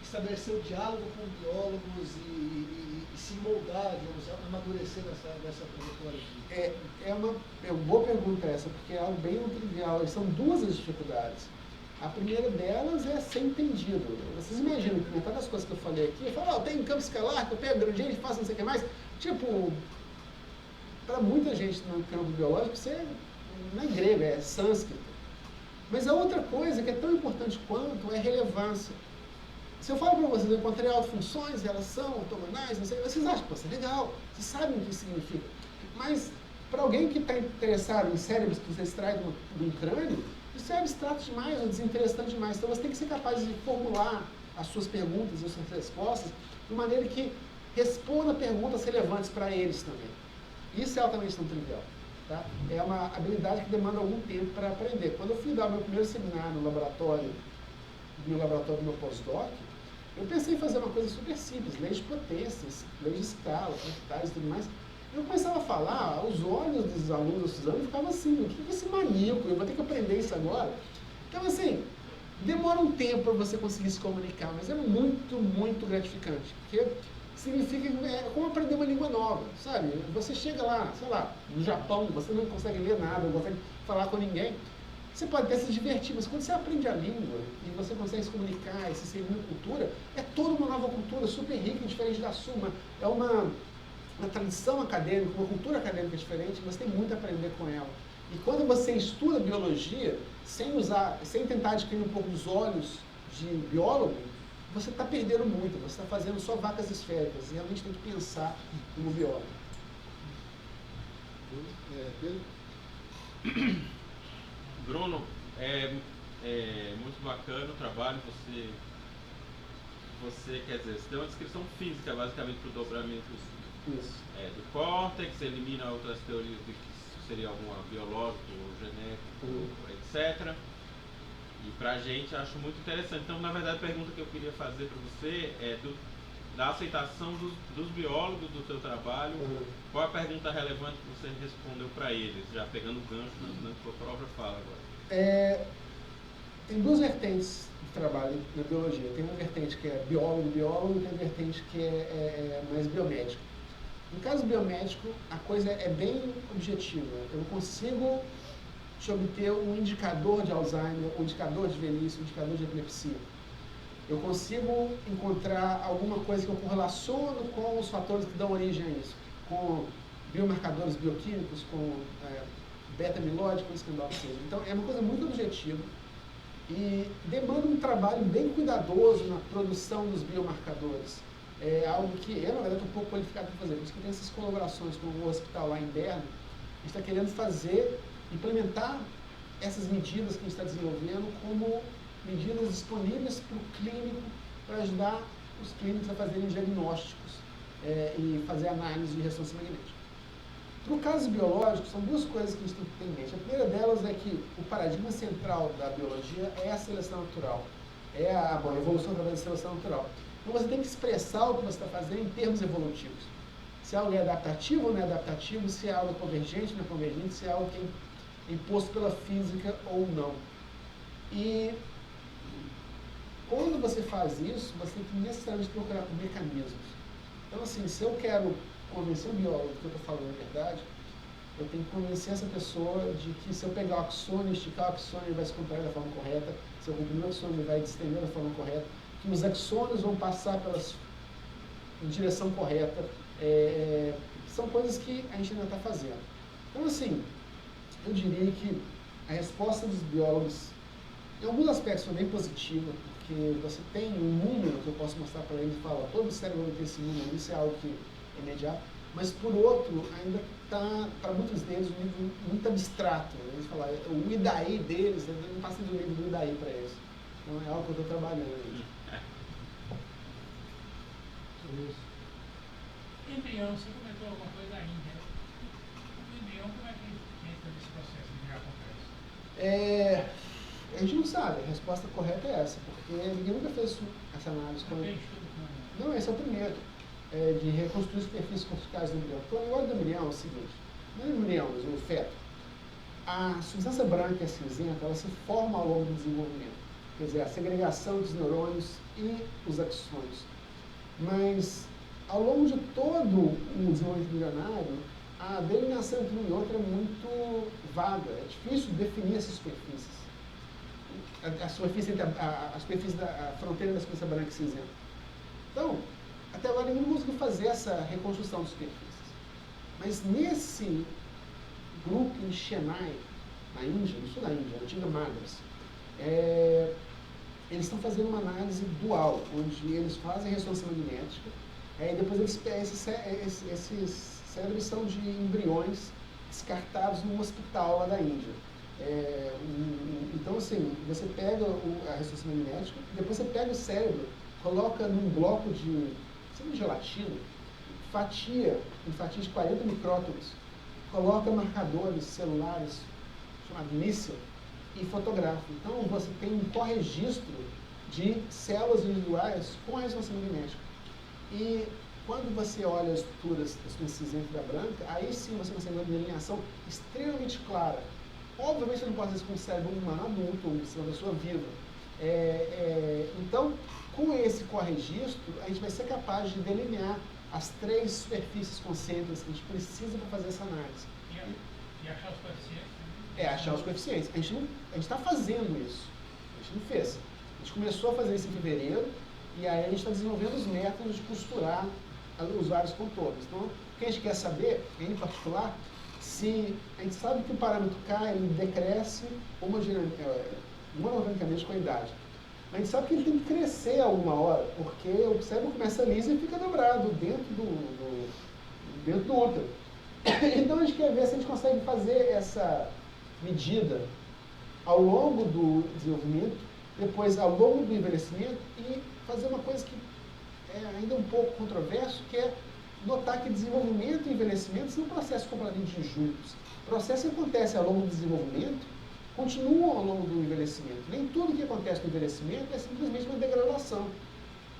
estabelecer o diálogo com biólogos e se moldar, digamos, amadurecer nessa trajetória? É uma boa pergunta essa, porque é algo bem trivial. São duas as dificuldades. A primeira delas é ser entendido. Vocês imaginam que metade das coisas que eu falei aqui, eu falo, eu tenho um campo escalar, que eu pego gradiente, faço não sei o que mais. Tipo, para muita gente no campo biológico, isso não é grego, é sânscrito. Mas a outra coisa que é tão importante quanto é relevância. Se eu falo para vocês, eu encontrei autofunções, relação, ortogonais, não sei, vocês acham, pô, isso é legal, vocês sabem o que isso significa. Mas, para alguém que está interessado em cérebros que você extrai do crânio, isso é abstrato demais, ou desinteressante demais. Então, você tem que ser capaz de formular as suas perguntas e as suas respostas de maneira que responda perguntas relevantes para eles também. Isso é altamente não trivial. Tá? É uma habilidade que demanda algum tempo para aprender. Quando eu fui dar o meu primeiro seminário no laboratório do meu pós-doc, eu pensei em fazer uma coisa super simples, leis de potências, leis de escala, fractais e tudo mais. Eu começava a falar, os olhos dos alunos ficavam assim, o que é esse maníaco? Eu vou ter que aprender isso agora? Então, assim, demora um tempo para você conseguir se comunicar, mas é muito, muito gratificante, porque significa que é como aprender uma língua nova, sabe? Você chega lá, sei lá, no Japão, você não consegue ler nada, não consegue falar com ninguém. Você pode até se divertir, mas quando você aprende a língua e você consegue se comunicar e se inserir na cultura, é toda uma nova cultura, super rica e diferente da sua. É uma tradição acadêmica, uma cultura acadêmica diferente, mas tem muito a aprender com ela. E quando você estuda biologia, sem tentar adquirir um pouco os olhos de biólogo, você está perdendo muito, você está fazendo só vacas esféricas, e realmente tem que pensar como biólogo. Pedro? Bruno, é muito bacana o trabalho, você quer dizer, você deu uma descrição física basicamente para o dobramento do córtex, elimina outras teorias de que seria alguma biológico, genético, etc. E para a gente acho muito interessante. Então, na verdade, a pergunta que eu queria fazer para você é da aceitação dos biólogos do seu trabalho. Qual a pergunta relevante que você respondeu para eles, já pegando o gancho na sua própria fala agora? Tem duas vertentes de trabalho na biologia. Tem uma vertente que é biólogo, e tem uma vertente que é mais biomédico. No caso biomédico, a coisa é bem objetiva. Eu consigo te obter um indicador de Alzheimer, um indicador de velhice, um indicador de epilepsia. Eu consigo encontrar alguma coisa que eu correlaciono com os fatores que dão origem a isso, com biomarcadores bioquímicos, com beta-amiloide, com escandal que seja. Então, é uma coisa muito objetiva e demanda um trabalho bem cuidadoso na produção dos biomarcadores. É algo que eu, na verdade, estou um pouco qualificado para fazer. Por isso que tem essas colaborações com o hospital lá em Berna. A gente está querendo implementar essas medidas que a gente está desenvolvendo como medidas disponíveis para o clínico, para ajudar os clínicos a fazerem diagnósticos e fazer análise de ressonância magnética. No caso biológico, são duas coisas que a gente tem que ter em mente. A primeira delas é que o paradigma central da biologia é a seleção natural, é a evolução através da seleção natural. Então você tem que expressar o que você está fazendo em termos evolutivos. Se algo é adaptativo ou não é adaptativo, se é algo convergente ou não é convergente, se é algo que é imposto pela física ou não. E quando você faz isso, você tem que necessariamente procurar por mecanismos. Então, assim, se eu quero convencer o biólogo que eu estou falando é verdade, eu tenho que convencer essa pessoa de que se eu pegar o axônio, esticar o axônio, ele vai se contrair da forma correta, se eu comprimir o axônio, ele vai distender da forma correta, que os axônios vão passar em direção correta. São coisas que a gente ainda está fazendo. Então, assim, eu diria que a resposta dos biólogos Em alguns aspectos foi bem positiva, porque você tem um número que eu posso mostrar para eles e falar, todo cérebro vai ter esse número, isso é algo que é imediato, mas por outro, ainda está, para muitos deles, um nível muito abstrato. Né? Eles falam, o IDAI deles, não passa do nível do IDAI para eles. Então é algo que eu estou trabalhando aí. Embrião, você comentou alguma coisa da Índia. O embrião, como é que entra nesse processo de virar complexo? A gente não sabe, a resposta correta é essa, porque ninguém nunca fez essa análise. Não tem estudo com... Não, esse é o primeiro, de reconstruir os perfis corticais do embrião. Porque o negócio do embrião é o seguinte, não é o embrião, mas o feto. A substância branca e a cinzenta, ela se forma ao longo do desenvolvimento. Quer dizer, a segregação dos neurônios e os axônios. Mas, ao longo de todo o desenvolvimento embrionário, a delineação entre um e outro é muito vaga. É difícil definir essas superfícies. A superfície entre a superfície a fronteira da substância branca e cinzenta. Então, até agora ninguém conseguiu fazer essa reconstrução de superfícies. Mas nesse grupo em Chennai, na Índia, no sul da Índia, a antiga Madras, eles estão fazendo uma análise dual, onde eles fazem ressonância magnética, e depois esses cérebros são de embriões descartados num hospital lá da Índia. Então, assim, você pega a ressonância magnética, depois você pega o cérebro, coloca num bloco de gelatina, fatia, em fatias de 40 micrótons, coloca marcadores celulares, chamado níssil, e fotografa. Então, você tem um corregistro de células individuais com a ressonância magnética. E quando você olha as estruturas da substância cinzenta e da branca, aí sim você consegue uma delineação extremamente clara. Obviamente, você não pode fazer isso com um cérebro humano adulto ou uma pessoa viva. Então, com esse corregistro, a gente vai ser capaz de delinear as 3 superfícies concêntricas que a gente precisa para fazer essa análise. E achar os coeficientes? Achar os coeficientes. A gente está fazendo isso. A gente não fez. A gente começou a fazer isso em fevereiro e aí a gente está desenvolvendo os métodos de costurar os vários contornos. Então, o que a gente quer saber, em particular, se a gente sabe que o parâmetro K ele decresce monotonicamente com a idade. Mas a gente sabe que ele tem que crescer alguma hora, porque o cérebro começa liso e fica dobrado dentro do útero. Então a gente quer ver se a gente consegue fazer essa medida ao longo do desenvolvimento, depois ao longo do envelhecimento e fazer uma coisa que é ainda um pouco controverso, que é notar que desenvolvimento e envelhecimento são processos completamente disjuntos. Processos que acontecem ao longo do desenvolvimento continuam ao longo do envelhecimento. Nem tudo que acontece no envelhecimento é simplesmente uma degradação.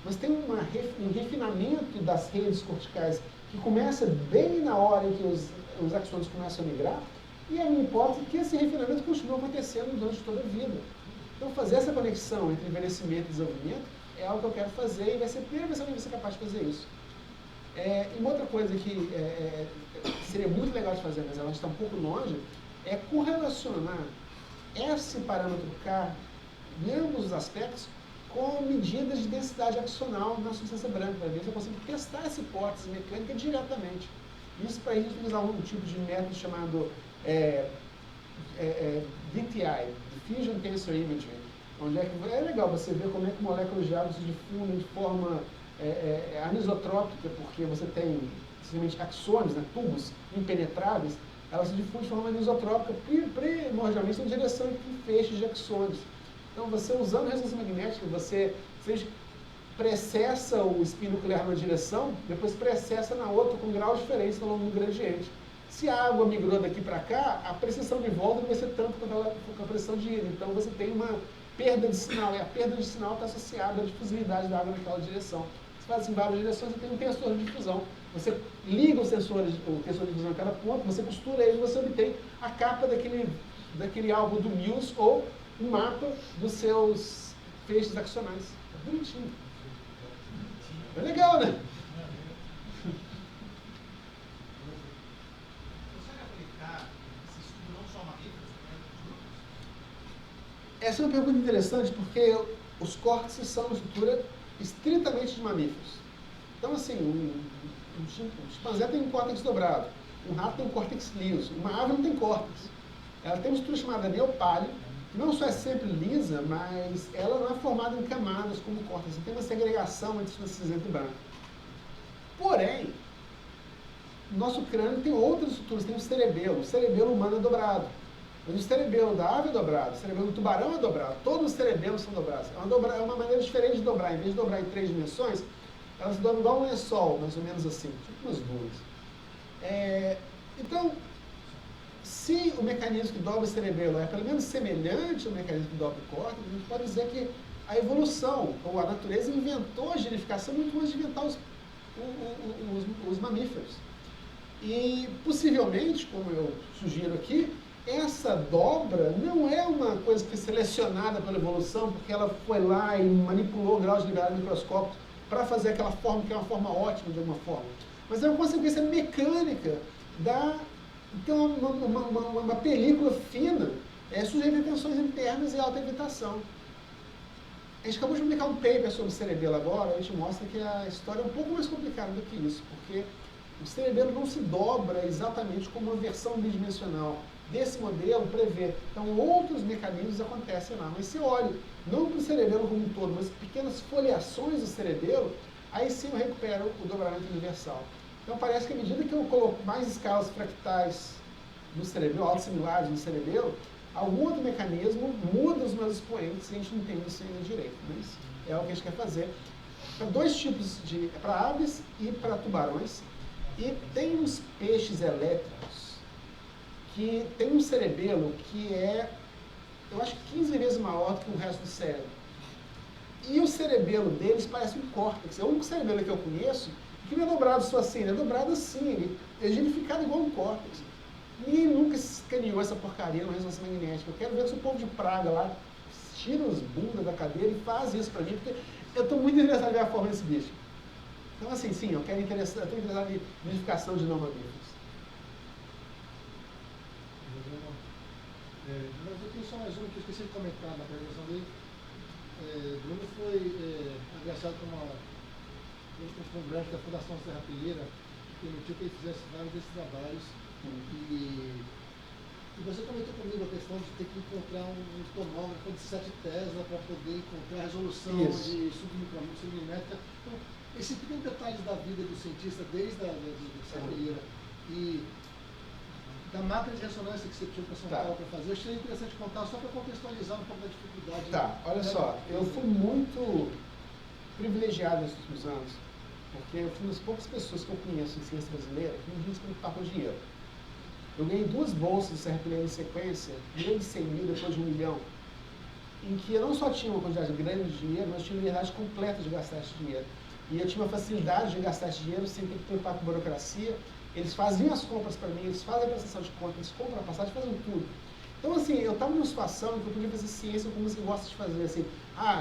Mas tem um refinamento das redes corticais que começa bem na hora em que os axônios começam a migrar, e a minha hipótese é que esse refinamento continua acontecendo durante toda a vida. Então, fazer essa conexão entre envelhecimento e desenvolvimento é algo que eu quero fazer e vai ser a primeira vez que eu vou ser capaz de fazer isso. E uma outra coisa que seria muito legal de fazer, mas ela está um pouco longe, é correlacionar esse parâmetro K, em ambos os aspectos, com medidas de densidade axonal na substância branca, para ver se eu consigo testar essa hipótese mecânica diretamente. Isso para a gente utilizar um tipo de método chamado DTI, Diffusion Tensor Imaging, onde é legal você ver como é que moléculas de água se difundem de forma anisotrópica, porque você tem simplesmente axônios, né, tubos impenetráveis, elas se difundem de forma anisotrópica, primordialmente na direção de feixes de axônios. Então, você usando ressonância magnética, você precessa o spin nuclear numa direção, depois precessa na outra com grau de diferença ao longo do gradiente. Se a água migrou daqui para cá, a pressão de volta não vai ser tanto quanto a pressão de ida. Então, você tem uma perda de sinal, e a perda de sinal está associada à difusividade da água naquela direção. Você faz em várias direções, você tem um tensor de difusão. Você liga o tensor de difusão a cada ponto, você costura ele e você obtém a capa daquele álbum do Mills ou um mapa dos seus feixes axonais. É bonitinho. É legal, né? Essa é uma pergunta interessante porque os córtex são uma estrutura estritamente de mamíferos. Então, assim, um chimpanzé tem um córtex dobrado, um rato tem um córtex liso, uma ave não tem córtex. Ela tem uma estrutura chamada neopálio, não só é sempre lisa, mas ela não é formada em camadas como o córtex. Tem uma segregação entre o cinzento e branco. Porém, nosso crânio tem outras estruturas, tem o cerebelo. O cerebelo humano é dobrado. Mas o cerebelo da ave é dobrado, o cerebelo do tubarão é dobrado. Todos os cerebelos são dobrados. É uma maneira diferente de dobrar. Em vez de dobrar em 3 dimensões, elas dobram igual um lençol, mais ou menos assim, tipo umas duas. Então, se o mecanismo que dobra o cerebelo é pelo menos semelhante ao mecanismo que dobra o córtex, a gente pode dizer que a evolução, ou a natureza, inventou a genificação muito antes de inventar os mamíferos. E, possivelmente, como eu sugiro aqui, essa dobra não é uma coisa que foi selecionada pela evolução, porque ela foi lá e manipulou graus de liberdade microscópicos para fazer aquela forma que é uma forma ótima de alguma forma. Mas é uma consequência mecânica então, uma película fina sujeita a tensões internas e alta gravitação. A gente acabou de publicar um paper sobre o cerebelo agora, a gente mostra que a história é um pouco mais complicada do que isso, porque o cerebelo não se dobra exatamente como uma versão bidimensional desse modelo prevê. Então, outros mecanismos acontecem lá. Mas se eu olho, não para o cerebelo como um todo, mas pequenas foliações do cerebelo, aí sim eu recupero o dobramento universal. Então, parece que à medida que eu coloco mais escalas fractais no cerebelo, autossimilares no cerebelo, algum outro mecanismo muda os meus expoentes e a gente não entende isso ainda direito. Mas é o que a gente quer fazer. Para dois tipos para aves e para tubarões. E tem uns peixes elétricos que tem um cerebelo que eu acho, 15 vezes maior do que o resto do cérebro. E o cerebelo deles parece um córtex. É o único cerebelo que eu conheço que não é dobrado só assim, ele é dobrado assim, ele é genificado igual um córtex. Ninguém nunca escaneou essa porcaria na ressonância magnética. Eu quero ver se o povo de Praga lá tira os bundas da cadeira e faz isso pra mim, porque eu estou muito interessado em ver a forma desse bicho. Então, assim, sim, eu estou interessado em identificação de não mamíferos. Mas eu tenho só mais um que eu esqueci de comentar na apresentação dele. Bruno foi agraciado com um grande da Fundação Serra Pilheira, que permitiu que ele fizesse vários desses trabalhos. E você comentou comigo a questão de ter que encontrar um tomógrafo de 7 Tesla para poder encontrar a resolução de submilímetra. Então, esse pequeno detalhe da vida do cientista, desde a Serra Pilheira e da máquina de ressonância que você precisou para São Paulo para fazer, eu achei interessante contar só para contextualizar um pouco da dificuldade. Olha só, eu fui muito privilegiado nesses últimos anos, porque eu fui uma das poucas pessoas que eu conheço em ciência brasileira que não tinha se preocupar com dinheiro. Eu ganhei 2 bolsas de Serra Pilheira em sequência, ganhei de 100 mil, depois de 1 milhão, em que eu não só tinha uma quantidade grande de dinheiro, mas tinha uma liberdade completa de gastar esse dinheiro. E eu tinha uma facilidade de gastar esse dinheiro sem ter que preocupar com burocracia. Eles faziam as compras para mim, eles fazem a prestação de contas, eles compram a passagem, fazem tudo. Então, assim, eu estava numa situação em que eu podia fazer ciência como você gosta de fazer, assim,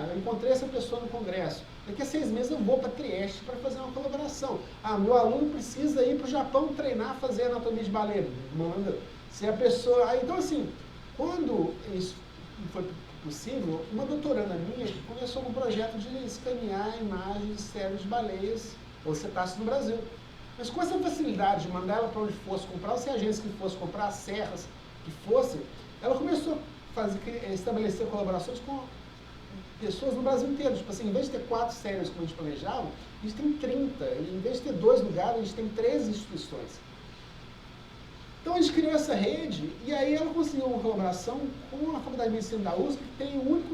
eu encontrei essa pessoa no congresso, daqui a 6 meses eu vou para Trieste para fazer uma colaboração. Meu aluno precisa ir para o Japão treinar, fazer anatomia de baleia, manda. Se a pessoa... então, assim, quando isso foi possível, uma doutoranda minha começou com um projeto de escanear imagens de cérebros de baleias ou cetáceos no Brasil. Mas com essa facilidade de mandar ela para onde fosse, comprar os reagentes que fosse, comprar as serras que fosse, ela começou a estabelecer colaborações com pessoas no Brasil inteiro. Tipo assim, em vez de ter 4 séries como a gente planejava, a gente tem 30. E em vez de ter 2 lugares, a gente tem 13 instituições. Então a gente criou essa rede e aí ela conseguiu uma colaboração com a Faculdade de Medicina da USP, que tem o único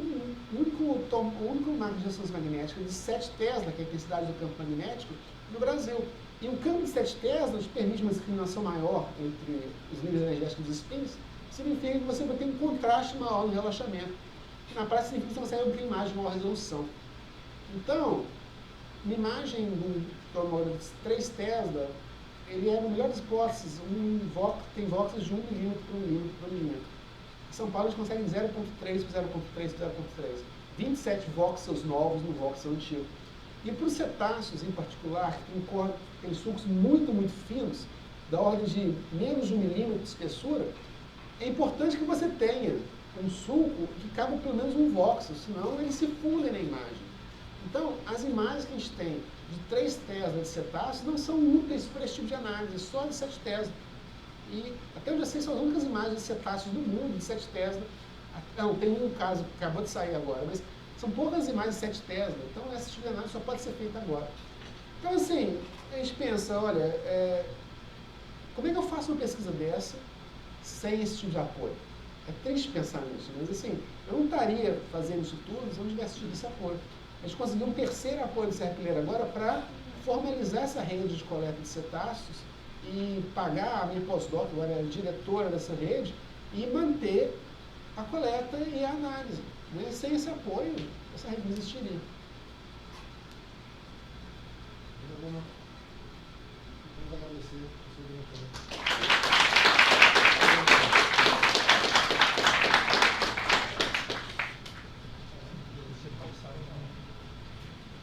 máquina de ressonância magnética de 7 Tesla, que é a intensidade do campo magnético, no Brasil. E um campo de 7 Tesla nos permite uma discriminação maior entre os níveis energéticos dos spins, significa que você vai ter um contraste maior no relaxamento. Na prática, significa que você consegue obter imagem de maior resolução. Então, uma imagem de um tomógrafo de 3 Tesla, ele é, na melhor das hipóteses, tem voxels de 1 milímetro por 1 milímetro por milímetro. Em São Paulo, a gente consegue 0,3 por 0,3 por 0,3. 27 voxels novos no voxel antigo. E para os cetáceos, em particular, que tem sulcos muito, muito finos, da ordem de menos de 1 milímetro de espessura, é importante que você tenha um sulco que caiba pelo menos um voxel, senão eles se fundem na imagem. Então, as imagens que a gente tem de 3 Tesla de cetáceos não são úteis para esse tipo de análise, só de 7 Tesla. E até onde eu sei, são as únicas imagens de cetáceos do mundo de 7 Tesla Não, tem um caso que acabou de sair agora, mas são poucas imagens de 7 Tesla, então essa tipo de análise só pode ser feita agora. Então, assim, a gente pensa, olha, como é que eu faço uma pesquisa dessa sem esse tipo de apoio? É triste pensar nisso, mas assim, eu não estaria fazendo isso tudo se eu não tivesse tido esse apoio. A gente conseguiu um terceiro apoio do Serpilheira agora para formalizar essa rede de coleta de cetáceos e pagar a minha pós-doc, agora é diretora dessa rede, e manter a coleta e a análise. Né? Sem esse apoio, essa rede não existiria. Vamos agradecer a sua orientação.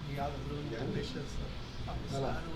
Obrigado, Bruno. Obrigado. Deixa eu só Vai lá. avisar